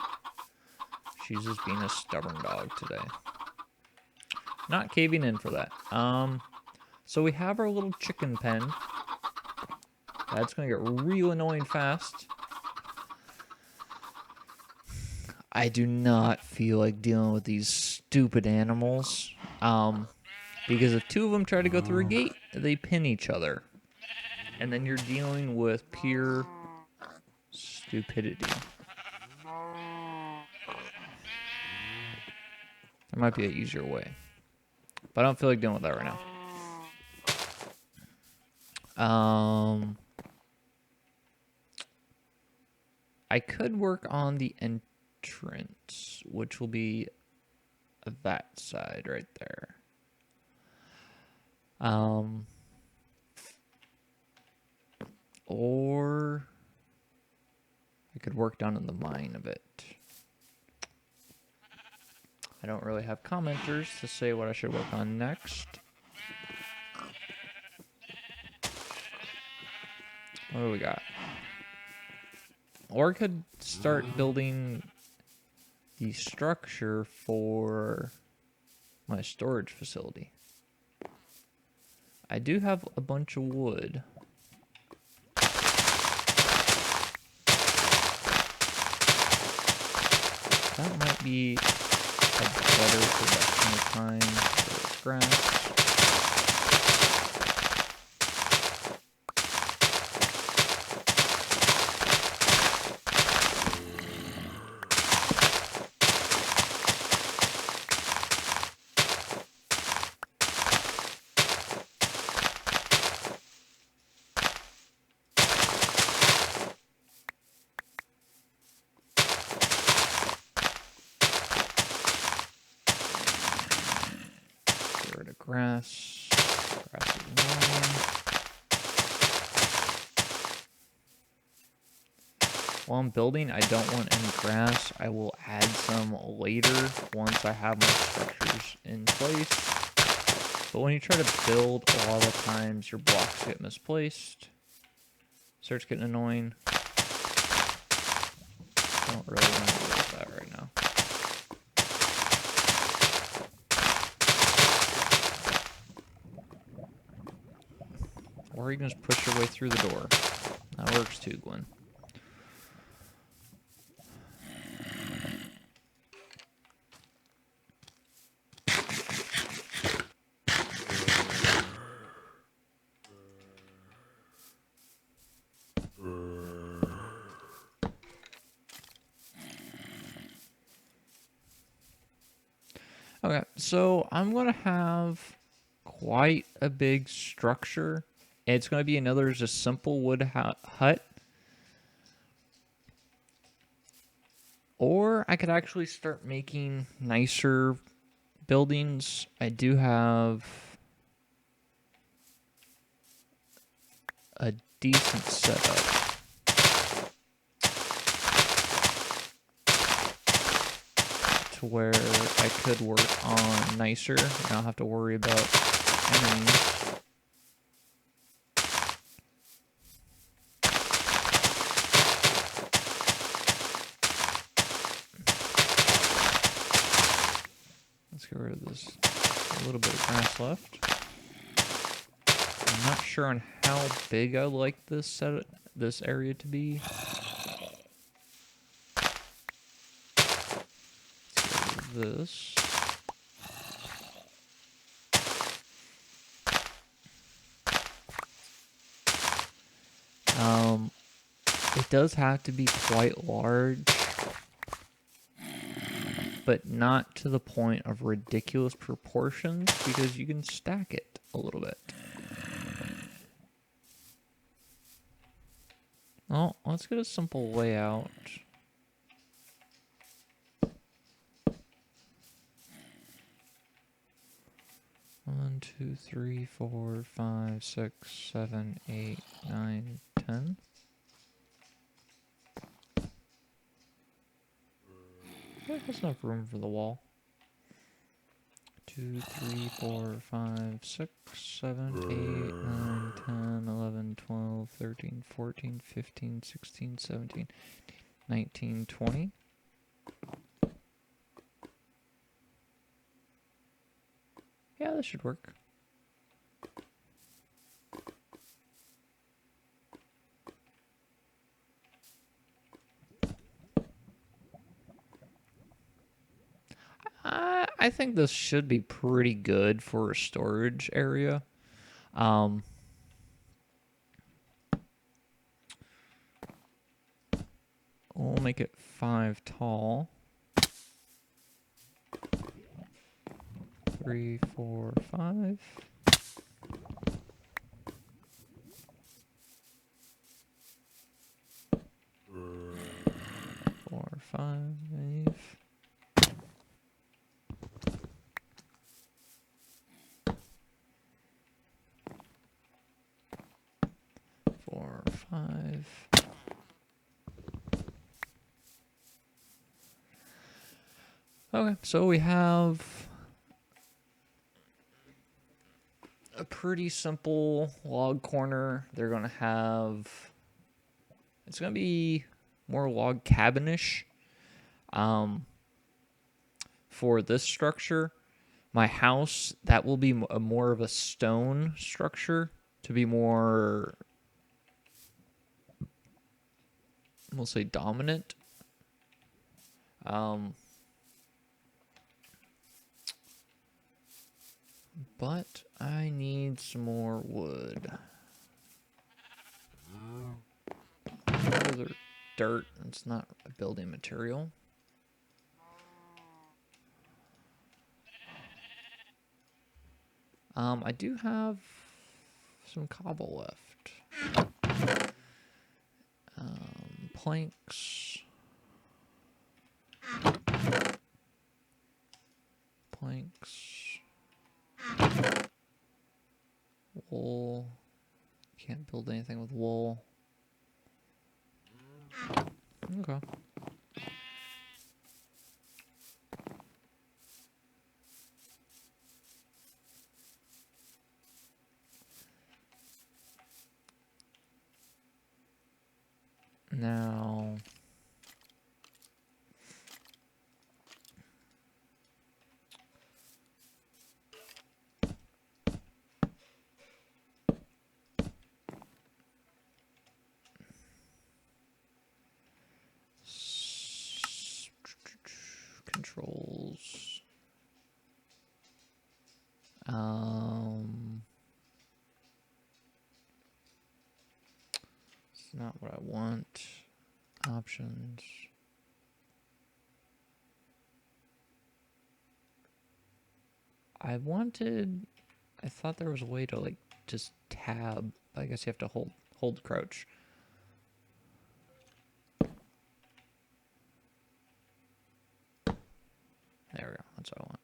She's just being a stubborn dog today. Not caving in for that. So we have our little chicken pen. That's going to get real annoying fast. I do not feel like dealing with these stupid animals. Because if two of them try to go through a gate, they pin each other. And then you're dealing with pure stupidity. There might be an easier way. But I don't feel like dealing with that right now. I could work on the entrance, which will be that side right there. Or I could work down in the mine a bit. I don't really have commenters to say what I should work on next. What do we got? Or I could start building the structure for my storage facility. I do have a bunch of wood. That might be a better production of time for this grass. Grass. Grass is annoying. While I'm building, I don't want any grass. I will add some later once I have my structures in place. But when you try to build, a lot of the times your blocks get misplaced. Starts getting annoying. Don't really want to deal with that right now. Or you can just push your way through the door. That works too, Gwen. Okay, so I'm going to have quite a big structure. It's going to be another just simple wood hut. Or I could actually start making nicer buildings. I do have a decent setup. To where I could work on nicer. I don't have to worry about enemies. Let's get rid of this. A little bit of grass left. I'm not sure on how big I like this area to be. Let's get rid of this. It does have to be quite large, but not to the point of ridiculous proportions, because you can stack it a little bit. Well, let's get a simple layout. One, 2, 3, 4, 5, 6, 7, 8, 9, 10. That's enough room for the wall. 2, 3, 4, 5, 6, 7, 8, 9, 10, 11, 12, 13, 14, 15, 16, 17, 19, 20. Yeah, this should work. I think this should be pretty good for a storage area. We'll make it 5 tall. 3, 4, 5. 5. 4, 5. Okay, so we have a pretty simple log corner. They're going to have... It's going to be more log cabinish for this structure. My house, that will be more of a stone structure to be more, we'll say, dominant. But I need some more wood. Other dirt, it's not a building material. I do have some cobble left. Planks. Wool. Can't build anything with wool. Okay. Now, controls. It's not what I want. Options. I thought there was a way to like just tab. I guess you have to hold crouch. There we go. That's what I want.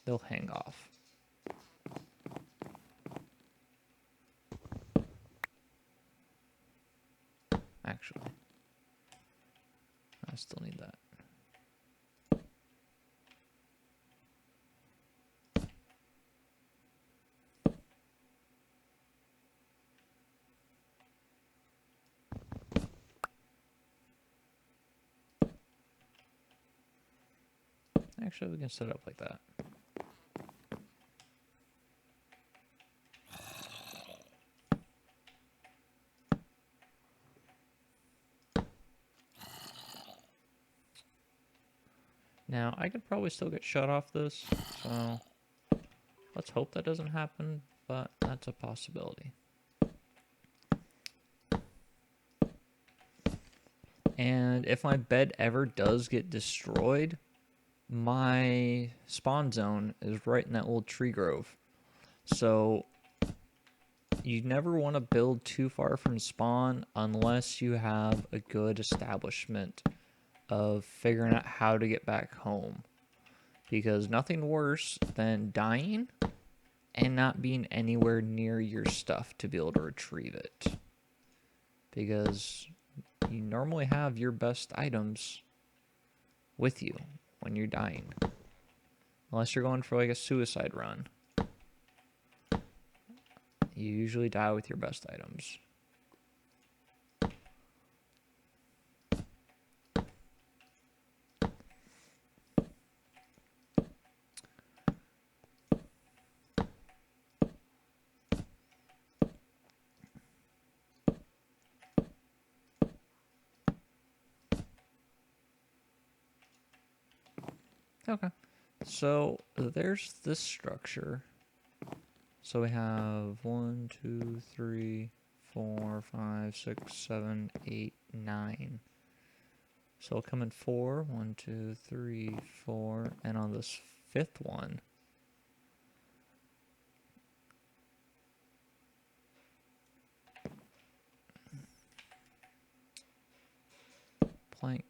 They'll hang off. Actually, I still need that. Actually, we can set it up like that. Now, I could probably still get shut off this, so let's hope that doesn't happen, but that's a possibility. And if my bed ever does get destroyed, my spawn zone is right in that little tree grove. So you never want to build too far from spawn unless you have a good establishment of figuring out how to get back home. Because nothing worse than dying and not being anywhere near your stuff to be able to retrieve it. Because you normally have your best items with you when you're dying. Unless you're going for like a suicide run. You usually die with your best items. Okay, so there's this structure. So we have 1, 2, 3, 4, 5, 6, 7, 8, 9. So I'll come in 4. 1, 2, 3, 4. And on this 5th one, plank.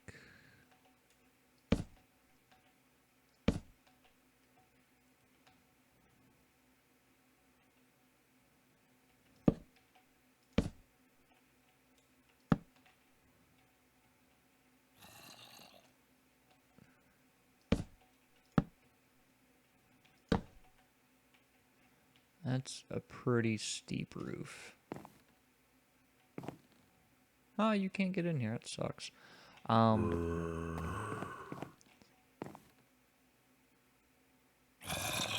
That's a pretty steep roof. Oh, you can't get in here. It sucks.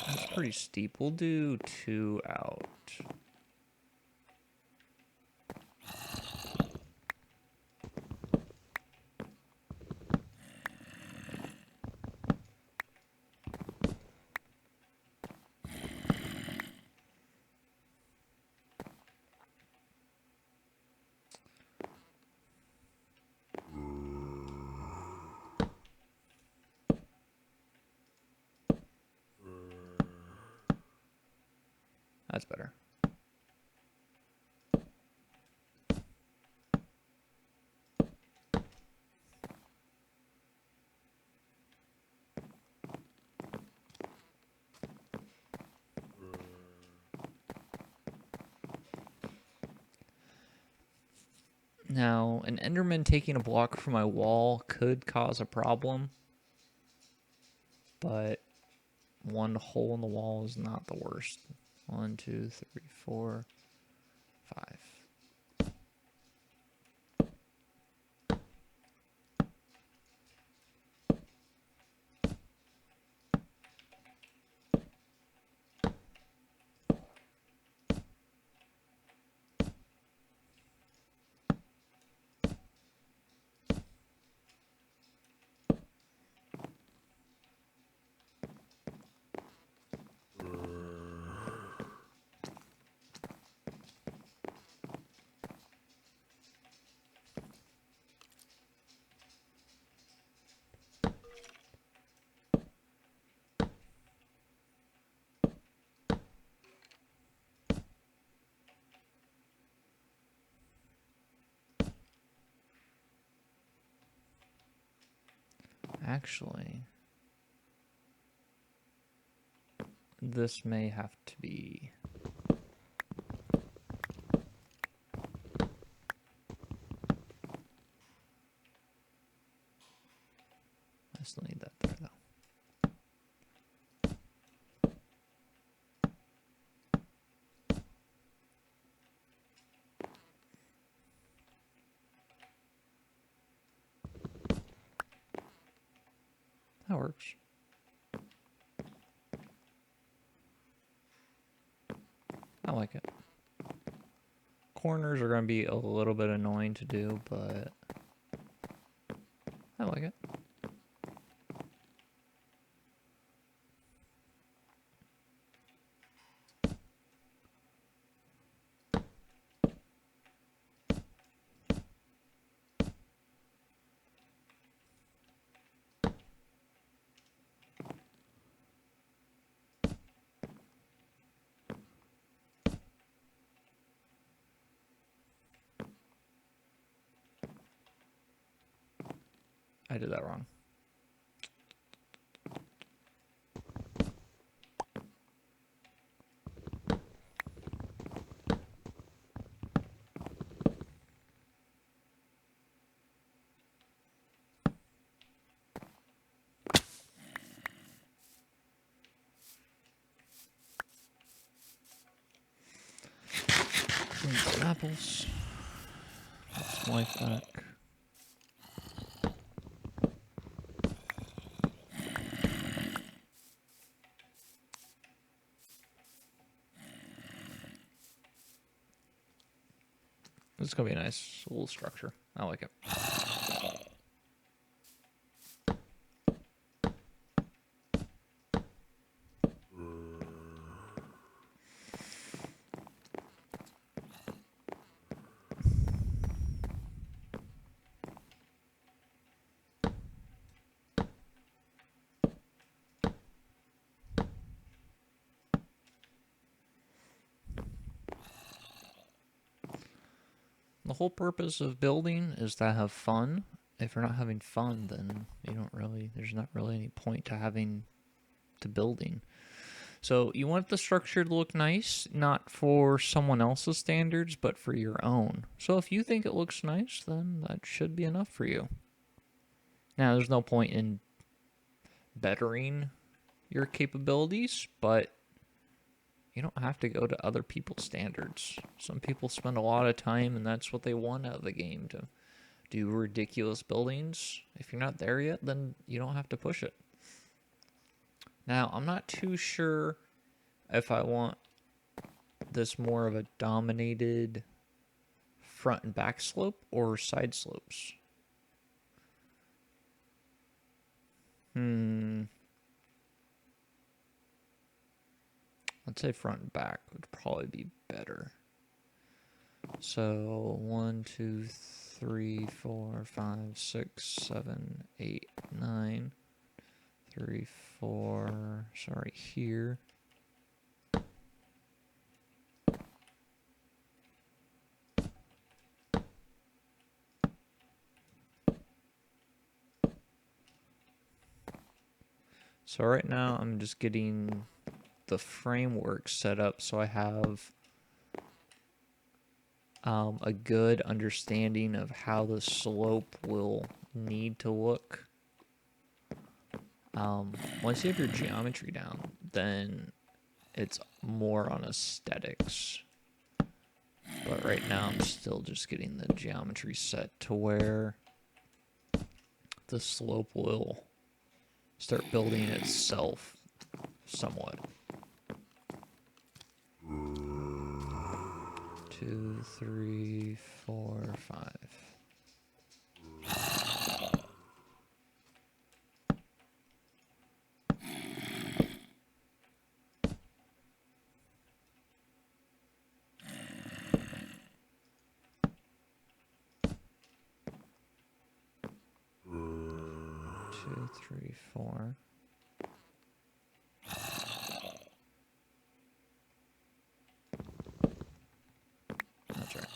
That's pretty steep. We'll do 2 out. That's better. Now, an Enderman taking a block from my wall could cause a problem, but 1 hole in the wall is not the worst. 1, 2, 3, 4, 5. Actually, this may have to be... I still need that there, though. That works. I like it. Corners are going to be a little bit annoying to do, but I like it. I did that wrong. Some apples. That's life back. This is going to be a nice little structure. I like it. The whole purpose of building is to have fun. If you're not having fun, then there's not really any point to building. So you want the structure to look nice, not for someone else's standards, but for your own. So if you think it looks nice, then that should be enough for you. Now, there's no point in bettering your capabilities, but you don't have to go to other people's standards. Some people spend a lot of time, and that's what they want out of the game, to do ridiculous buildings. If you're not there yet, then you don't have to push it. Now, I'm not too sure if I want this more of a dominated front and back slope or side slopes. I'd say front and back would probably be better. So 1, 2, 3, 4, 5, 6, 7, 8, 9. 3, 4. Sorry, here. So right now I'm just getting the framework set up so I have a good understanding of how the slope will need to look. Once you have your geometry down, then it's more on aesthetics. But right now I'm still just getting the geometry set to where the slope will start building itself somewhat. 2, 3, 4, 5. Two, 3, 4. That's right.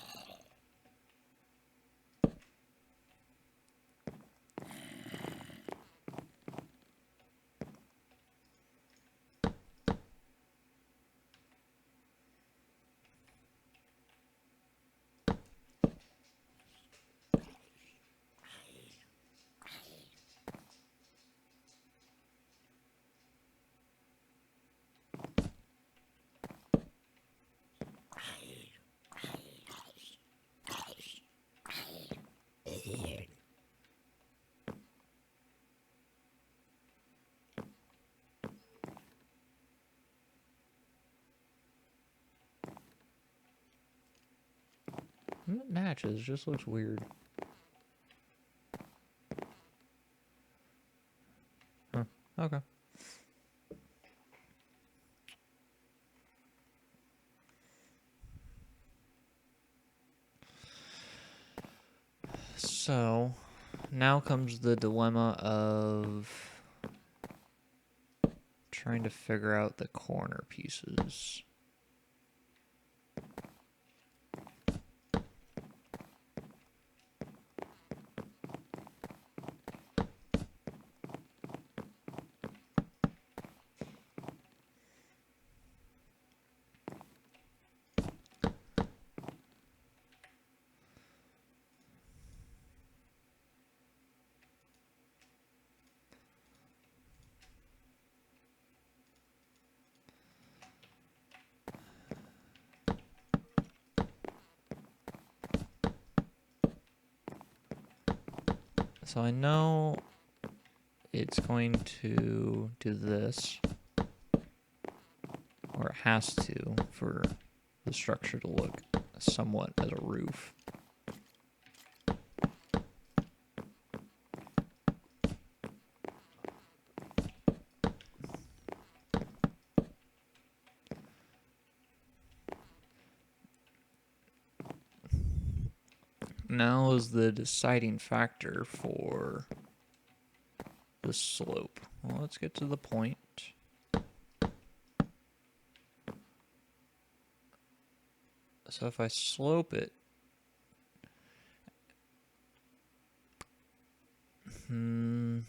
It matches, just looks weird. Huh, okay. So, now comes the dilemma of trying to figure out the corner pieces. So I know it's going to do this, or it has to, for the structure to look somewhat as a roof. Now is the deciding factor for the slope. Well, let's get to the point. So if I slope it You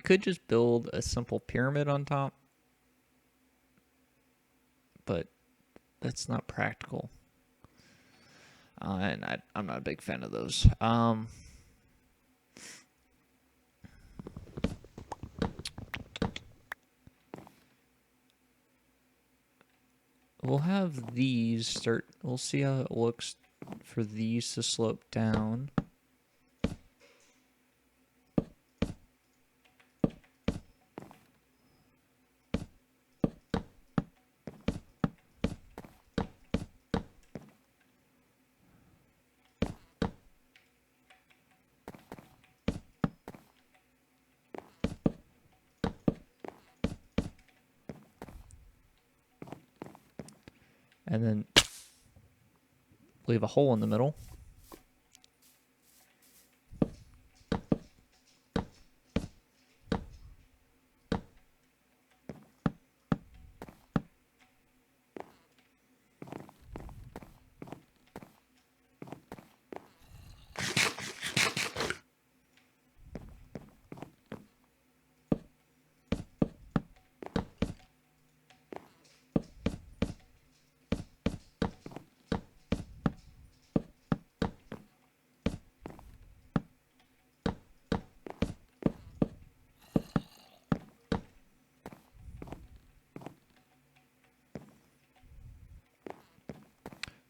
could just build a simple pyramid on top, but that's not practical. And I'm not a big fan of those. We'll have these start. We'll see how it looks for these to slope down. And then leave a hole in the middle.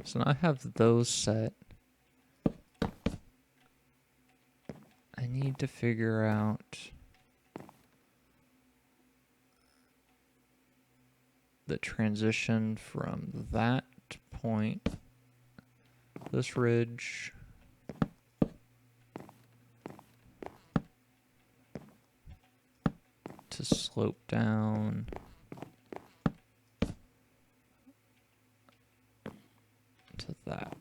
So now I have those set. I need to figure out the transition from that point, this ridge, to slope down to that.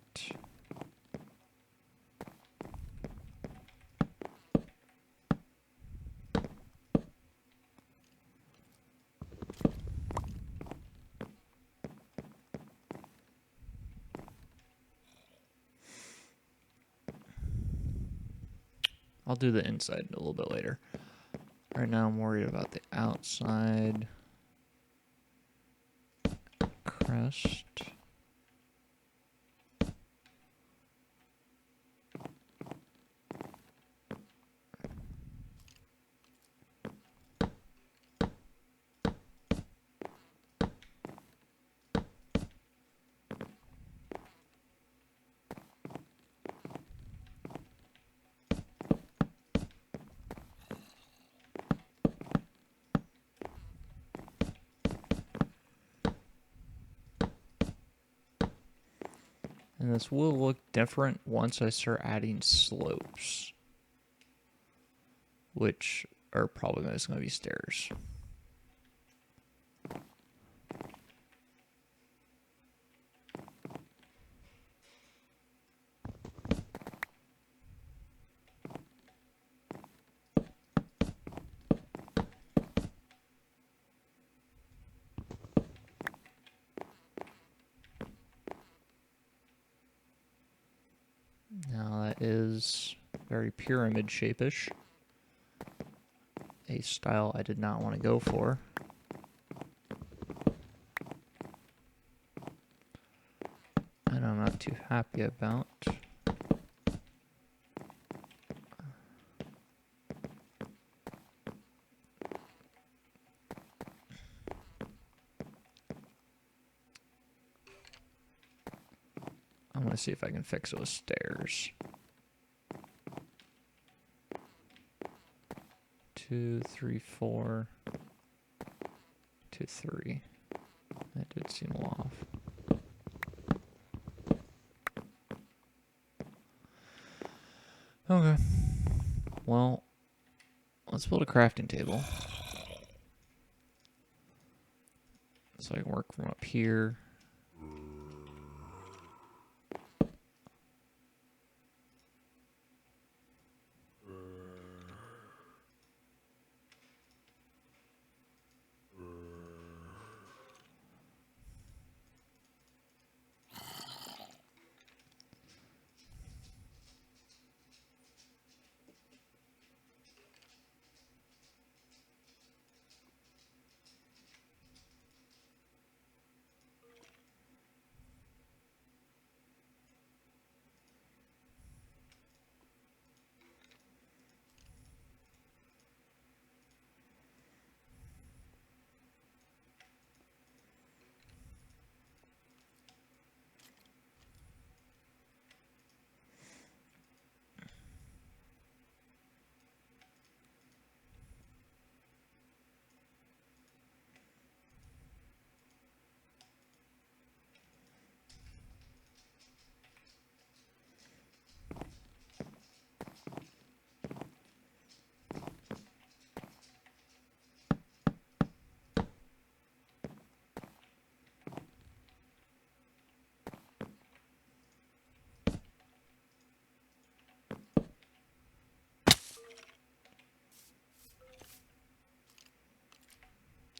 I'll do the inside a little bit later. Right now I'm worried about the outside crest. And this will look different once I start adding slopes, which are probably just going to be stairs. Now that is very pyramid shape-ish. A style I did not want to go for. And I'm not too happy about. I'm going to see if I can fix it with stairs. 2, 3, 4. 2, 3. That did seem a little off. Okay. Well, let's build a crafting table. So I can work from up here.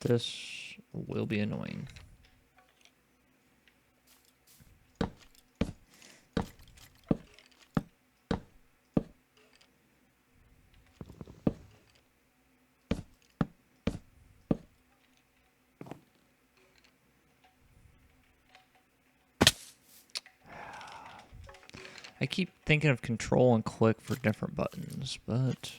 This will be annoying. I keep thinking of control and click for different buttons, but...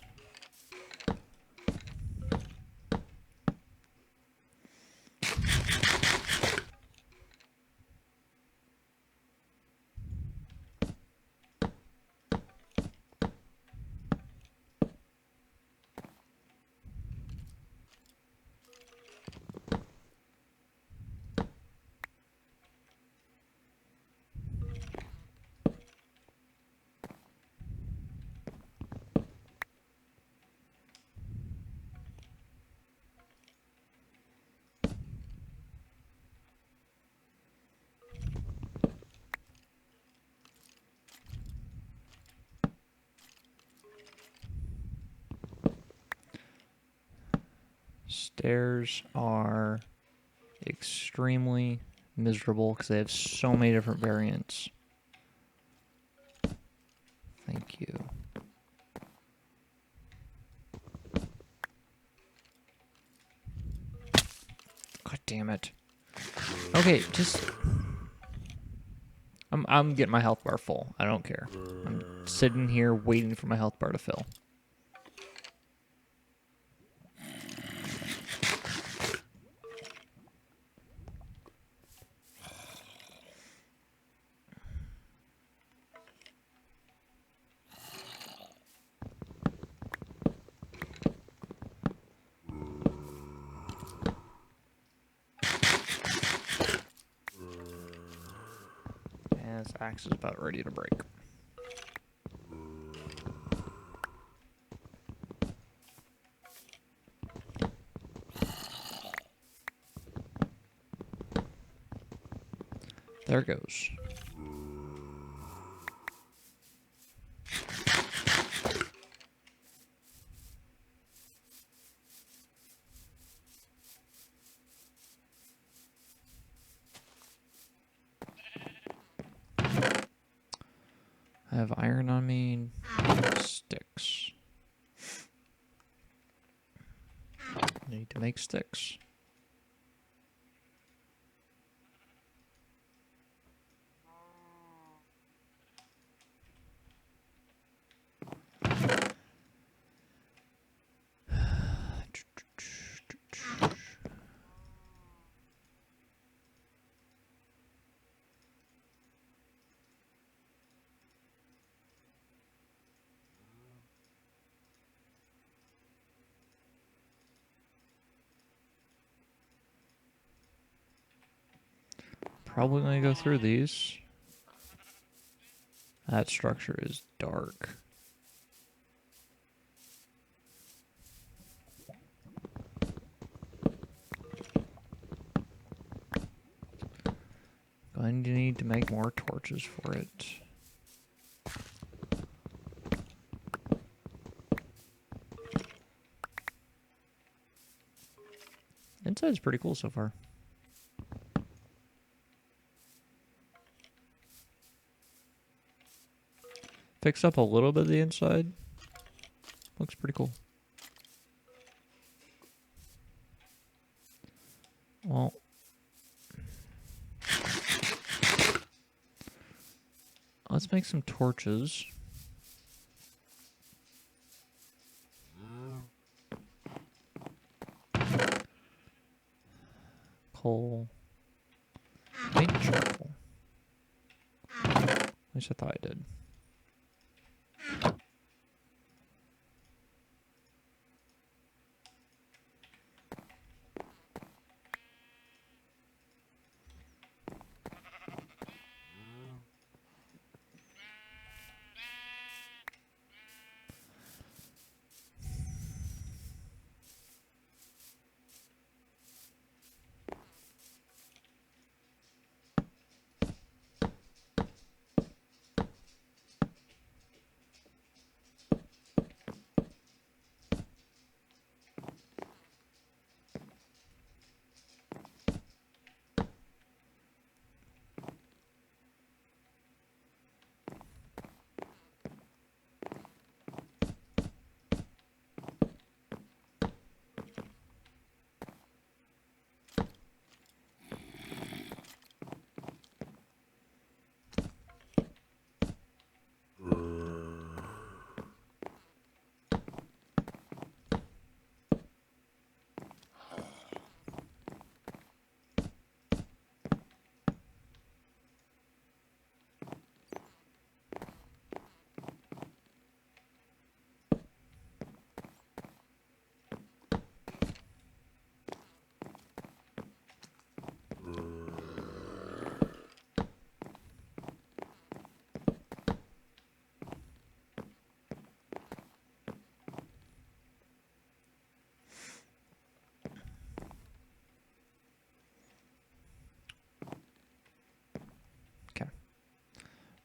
Stairs are extremely miserable because they have so many different variants. Thank you. God damn it. Okay, just... I'm getting my health bar full. I don't care. I'm sitting here waiting for my health bar to fill. And this axe is about ready to break. There it goes. I have iron on me, sticks. Need to make sticks. Probably gonna go through these. That structure is dark. Going to need to make more torches for it. Inside's pretty cool so far. Fix up a little bit of the inside. Looks pretty cool. Well, let's make some torches. Coal. I need charcoal. At least I thought I did.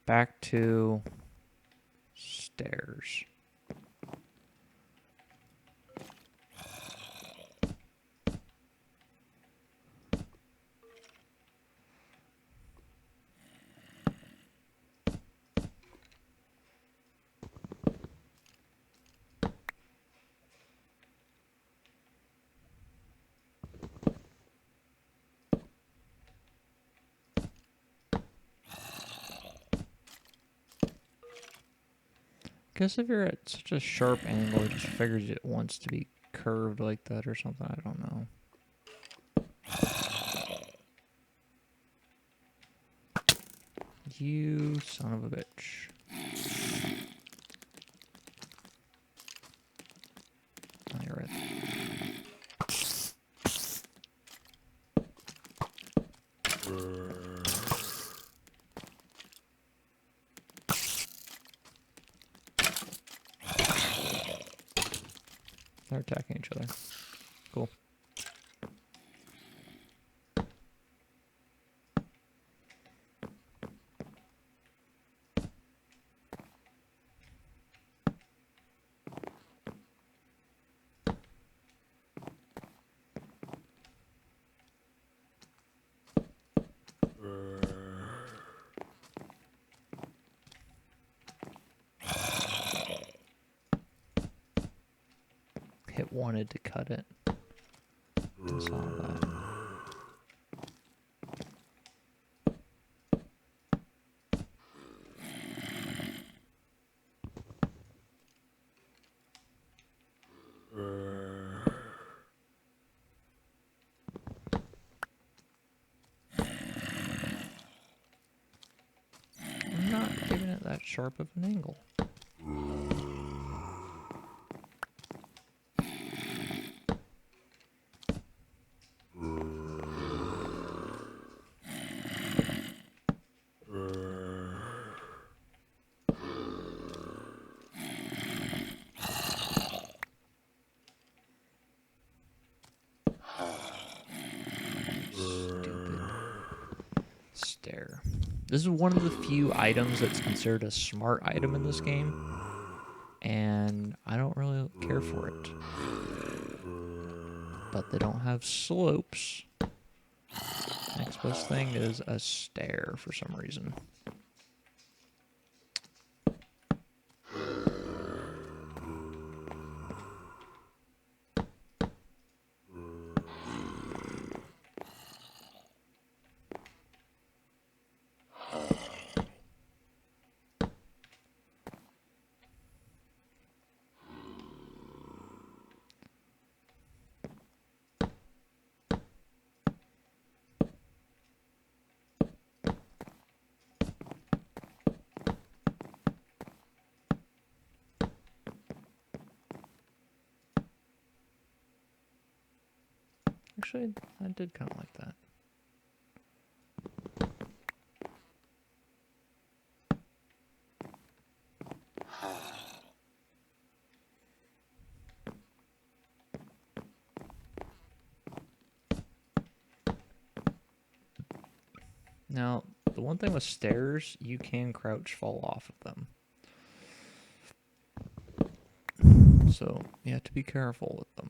back to stairs. I guess if you're at such a sharp angle, it just figures it wants to be curved like that or something. I don't know. You son of a bitch. Oh, you're right. They're attacking each other. Cool. It wanted to cut it. I saw that. I'm not giving it that sharp of an angle. Stupid stair. This is one of the few items that's considered a smart item in this game, and I don't really care for it. But they don't have slopes. Next best thing is a stair for some reason. Actually, I did kind of like that. Now, the one thing with stairs, you can crouch fall off of them. So, you have to be careful with them.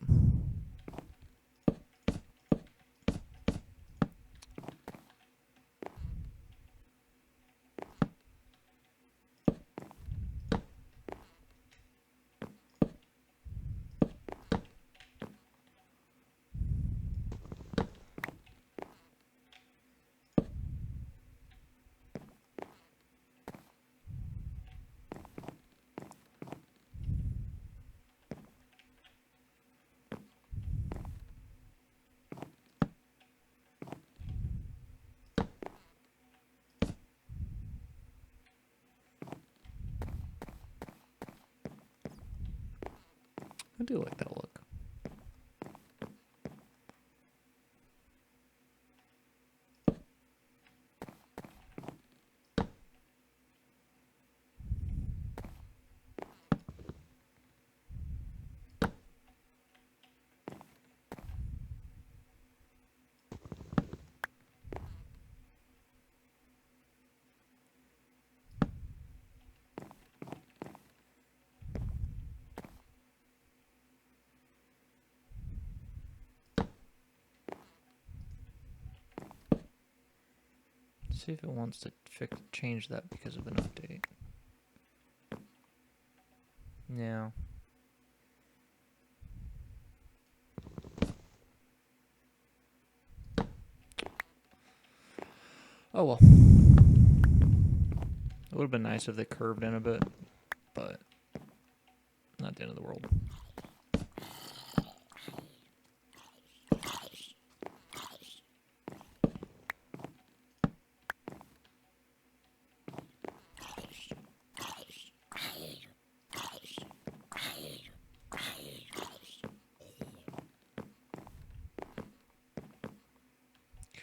I do like that look. see if it wants to change that because of an update. No. Oh well. It would have been nice if they curved in a bit, but not the end of the world.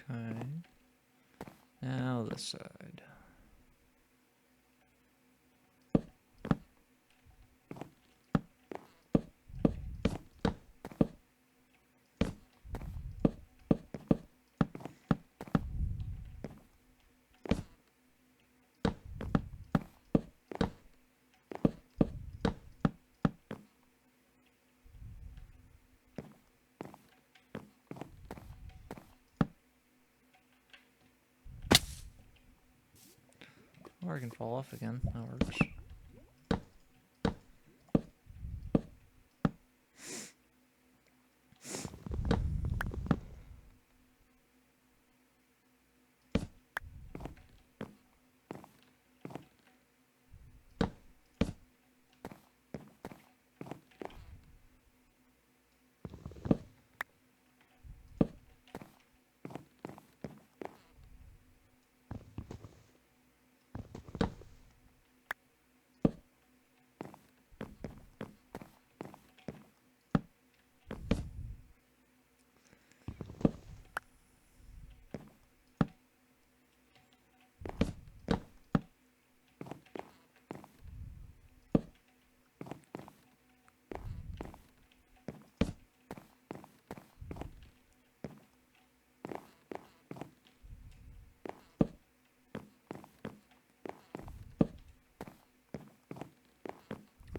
Okay. Now this side. Or I can fall off again. That works.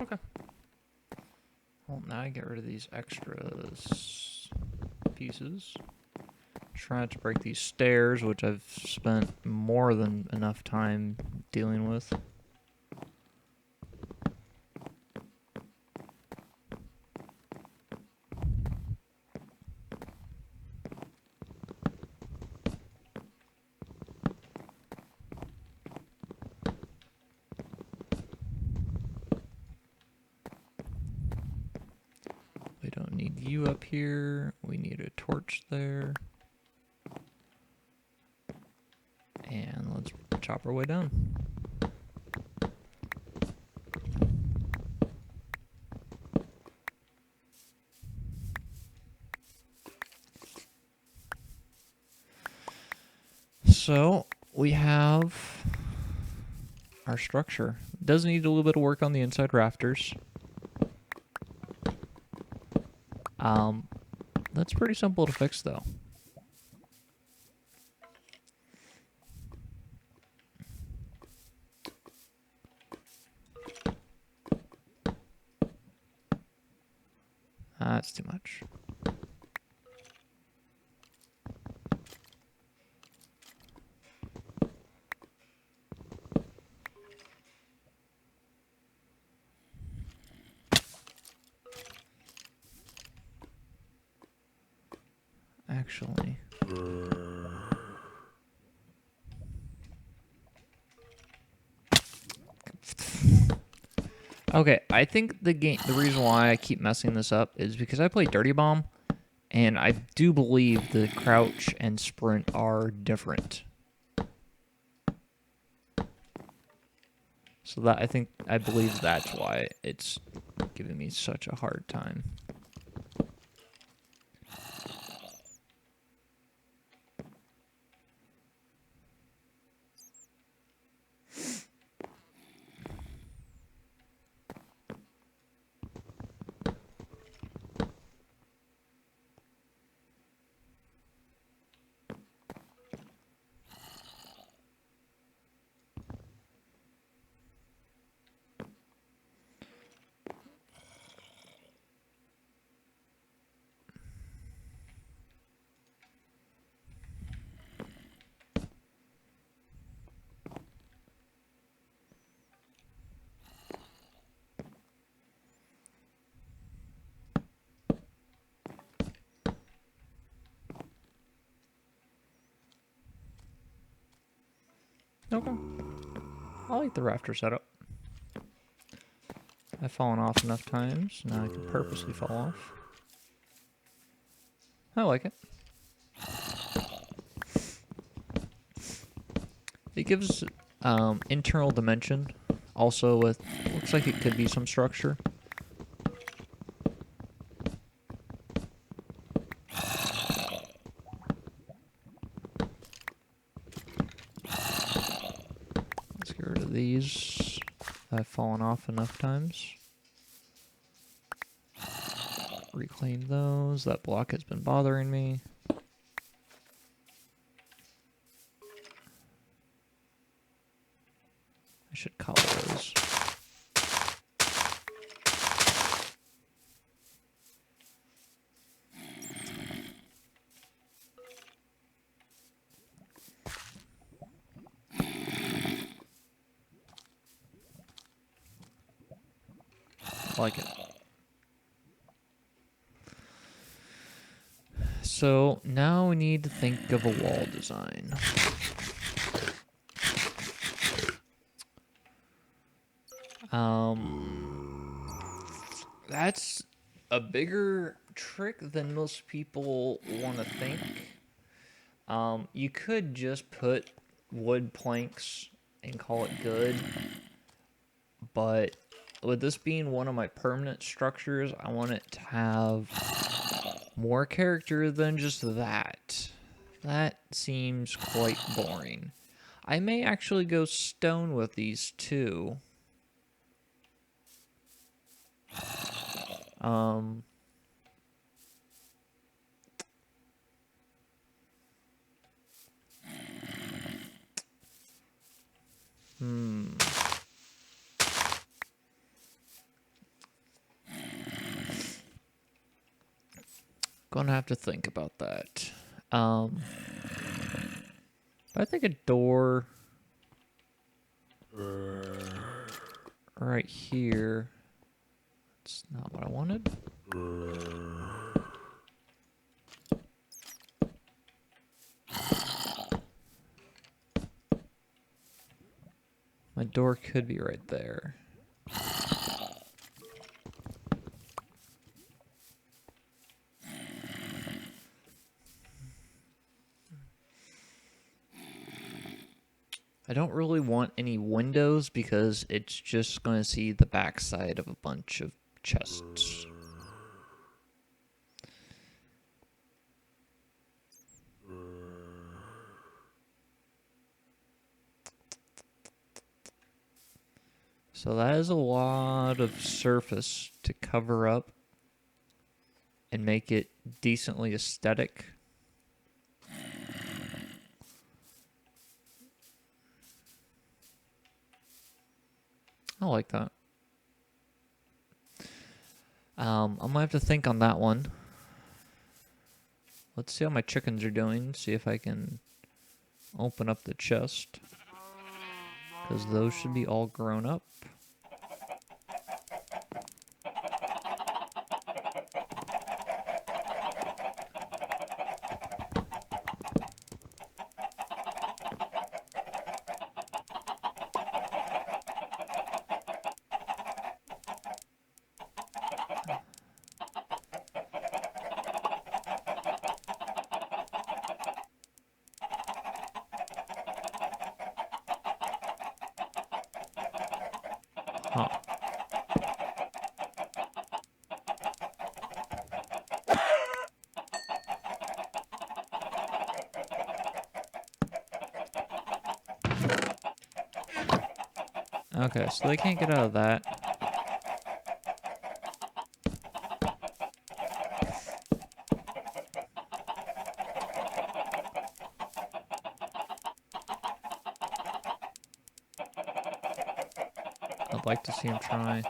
Okay. Well, now I get rid of these extra pieces. Trying to break these stairs, which I've spent more than enough time dealing with. We don't need you up here. We need a torch there. And let's chop our way down. So we have our structure. It does need a little bit of work on the inside rafters. That's pretty simple to fix though. That's too much. Actually. Okay, I think the reason why I keep messing this up is because I play Dirty Bomb, and I do believe the crouch and sprint are different. So that I believe that's why it's giving me such a hard time. Okay. I like the rafter setup. I've fallen off enough times, now I can purposely fall off. I like it. It gives internal dimension. Also, with looks like it could be some structure. Let's get rid of these. I've fallen off enough times. Reclaim those. That block has been bothering me. I should color those. Like it. So now we need to think of a wall design. That's a bigger trick than most people want to think. You could just put wood planks and call it good, but with this being one of my permanent structures, I want it to have more character than just that. That seems quite boring. I may actually go stone with these too. Gonna have to think about that. But I think a door right here. It's not what I wanted. My door could be right there. I don't really want any windows because it's just going to see the backside of a bunch of chests. So that is a lot of surface to cover up and make it decently aesthetic. I like that. I'm gonna have to think on that one. Let's see how my chickens are doing. See if I can open up the chest. Because those should be all grown up. Huh. Okay, so they can't get out of that. I'd like to see him try.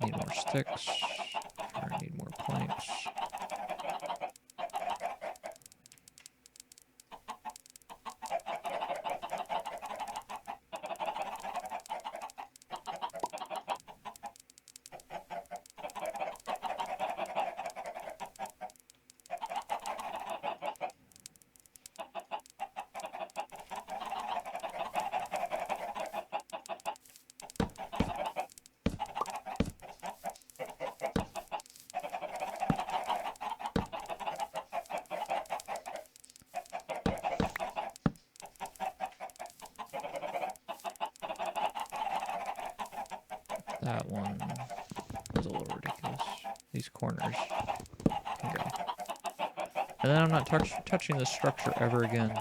I need more sticks. I need more planks. That one was a little ridiculous. These corners can go. And then I'm not touching this structure ever again.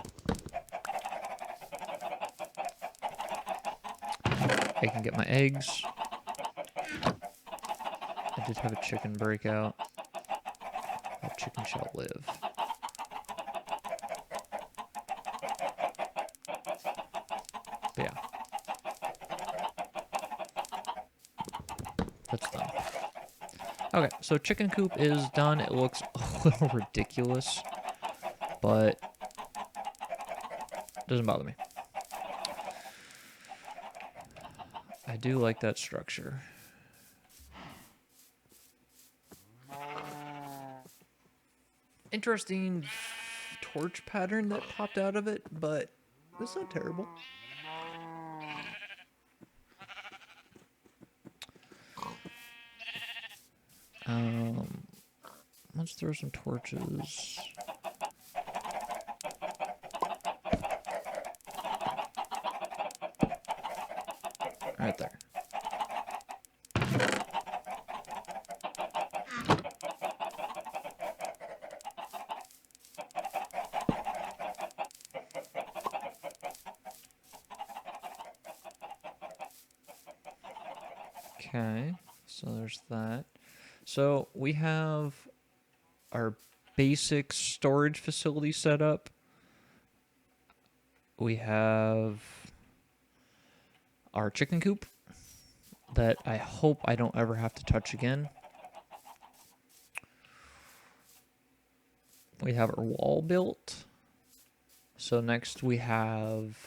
I can get my eggs. I did have a chicken breakout. That chicken shall live. But yeah. That's done. Okay, so chicken coop is done. It looks a little ridiculous, but doesn't bother me. I do like that structure. Interesting torch pattern that popped out of it, but it's not terrible. Let's throw some torches. Right there. Okay, so there's that. So we have our basic storage facility set up. We have our chicken coop that I hope I don't ever have to touch again. We have our wall built. So next we have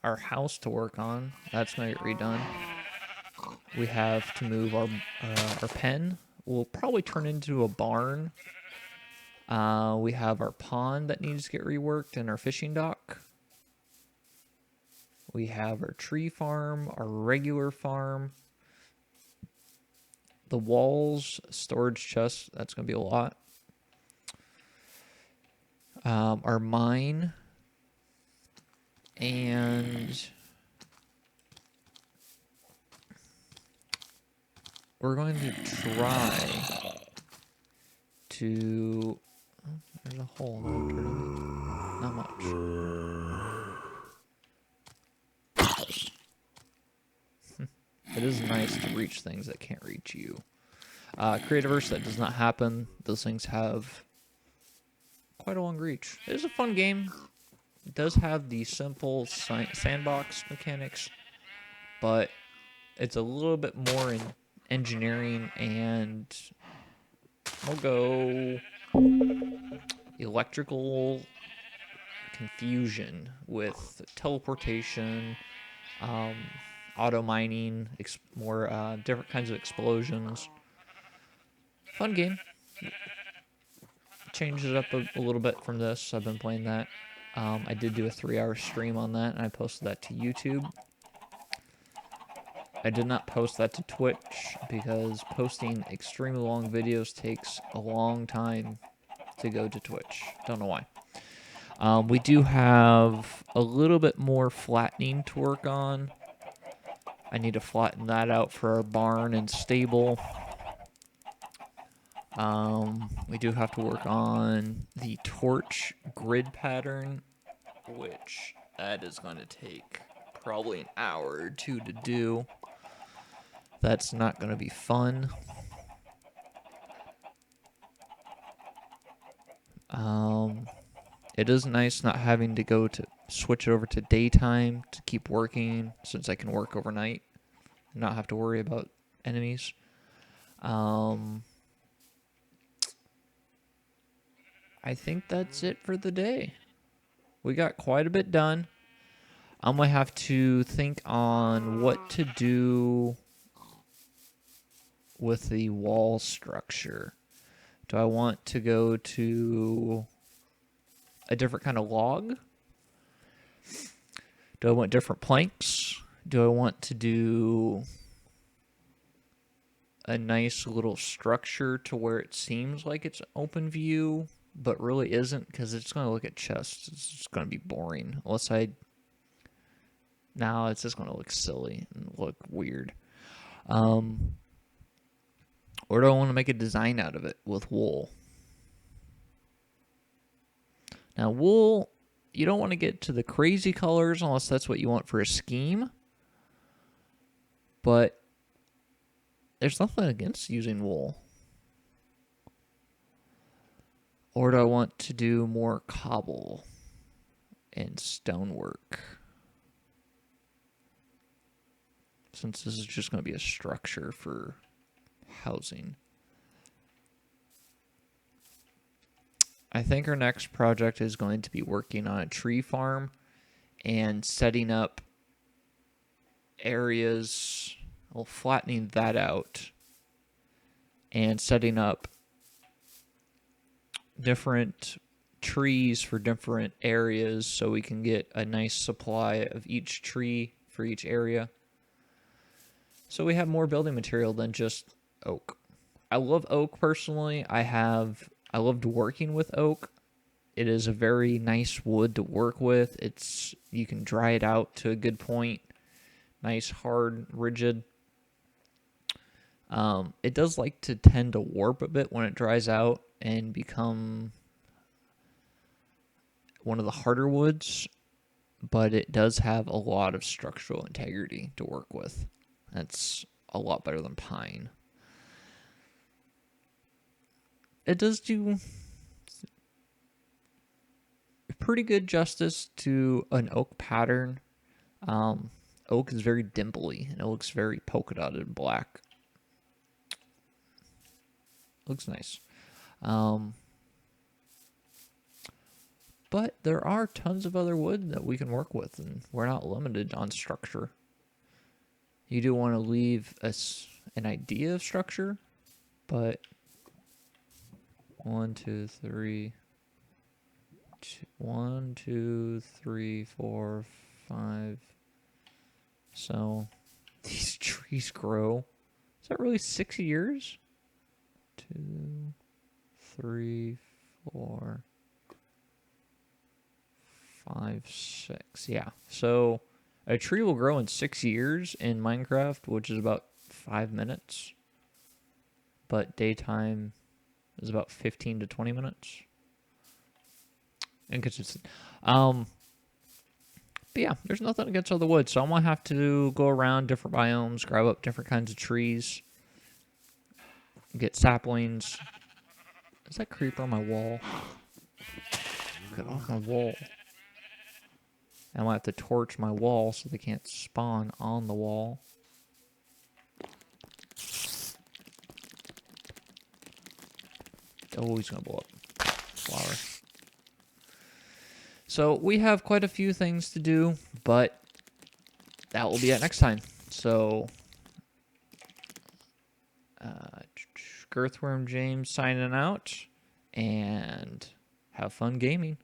our house to work on. That's going to get redone. We have to move our pen. We'll probably turn into a barn. We have our pond that needs to get reworked and our fishing dock. We have our tree farm, our regular farm. The walls, storage chest, that's going to be a lot. Our mine. And we're going to try to... Oh, there's a hole that appeared on me. Not much. It is nice to reach things that can't reach you. Creativerse, that does not happen. Those things have quite a long reach. It is a fun game. It does have the simple sandbox mechanics, but it's a little bit more in engineering, and we'll go electrical confusion with teleportation, auto mining, more different kinds of explosions. Fun game. Changed it up a little bit from this. I've been playing that. I did do a 3-hour stream on that, and I posted that to YouTube. I did not post that to Twitch because posting extremely long videos takes a long time to go to Twitch. Don't know why. We do have a little bit more flattening to work on. I need to flatten that out for our barn and stable. We do have to work on the torch grid pattern, which that is going to take probably an hour or two to do. That's not going to be fun. It is nice not having to go to switch it over to daytime to keep working, since I can work overnight and not have to worry about enemies. I think that's it for the day. We got quite a bit done. I'm going to have to think on what to do with the wall structure. Do I want to go to a different kind of log? Do I want different planks? Do I want to do a nice little structure to where it seems like it's open view, but really isn't, because it's going to look at chests. It's just going to be boring. Unless I... No, it's just going to look silly and look weird. Or do I want to make a design out of it with wool? Now, wool, you don't want to get to the crazy colors unless that's what you want for a scheme. But there's nothing against using wool. Or do I want to do more cobble and stonework? Since this is just going to be a structure for housing. I think our next project is going to be working on a tree farm and setting up areas, well, flattening that out and setting up different trees for different areas so we can get a nice supply of each tree for each area. So we have more building material than just oak. I love oak personally. I loved working with oak. It is a very nice wood to work with. You can dry it out to a good point. Nice, hard, rigid. It does like to tend to warp a bit when it dries out and become one of the harder woods, but it does have a lot of structural integrity to work with. That's a lot better than pine. It does do pretty good justice to an oak pattern. Oak is very dimply and it looks very polka dotted black. Looks nice. But there are tons of other wood that we can work with, and we're not limited on structure. You do want to leave us an idea of structure, but 1, 2, 3, 1, 2, 3, 4, 5. So these trees grow. Is that really 6 years? 2, 3, 4, 5, 6. Yeah. So a tree will grow in 6 years in Minecraft, which is about 5 minutes. But daytime is about 15 to 20 minutes. Inconsistent. But yeah, there's nothing against other wood. So I'm going to have to go around different biomes, grab up different kinds of trees, get saplings. Is that creeper on my wall? Get off my wall. I might have to torch my wall so they can't spawn on the wall. Oh, he's going to blow up. Flower. So we have quite a few things to do, but that will be it next time. So, Girthworm James signing out, and have fun gaming.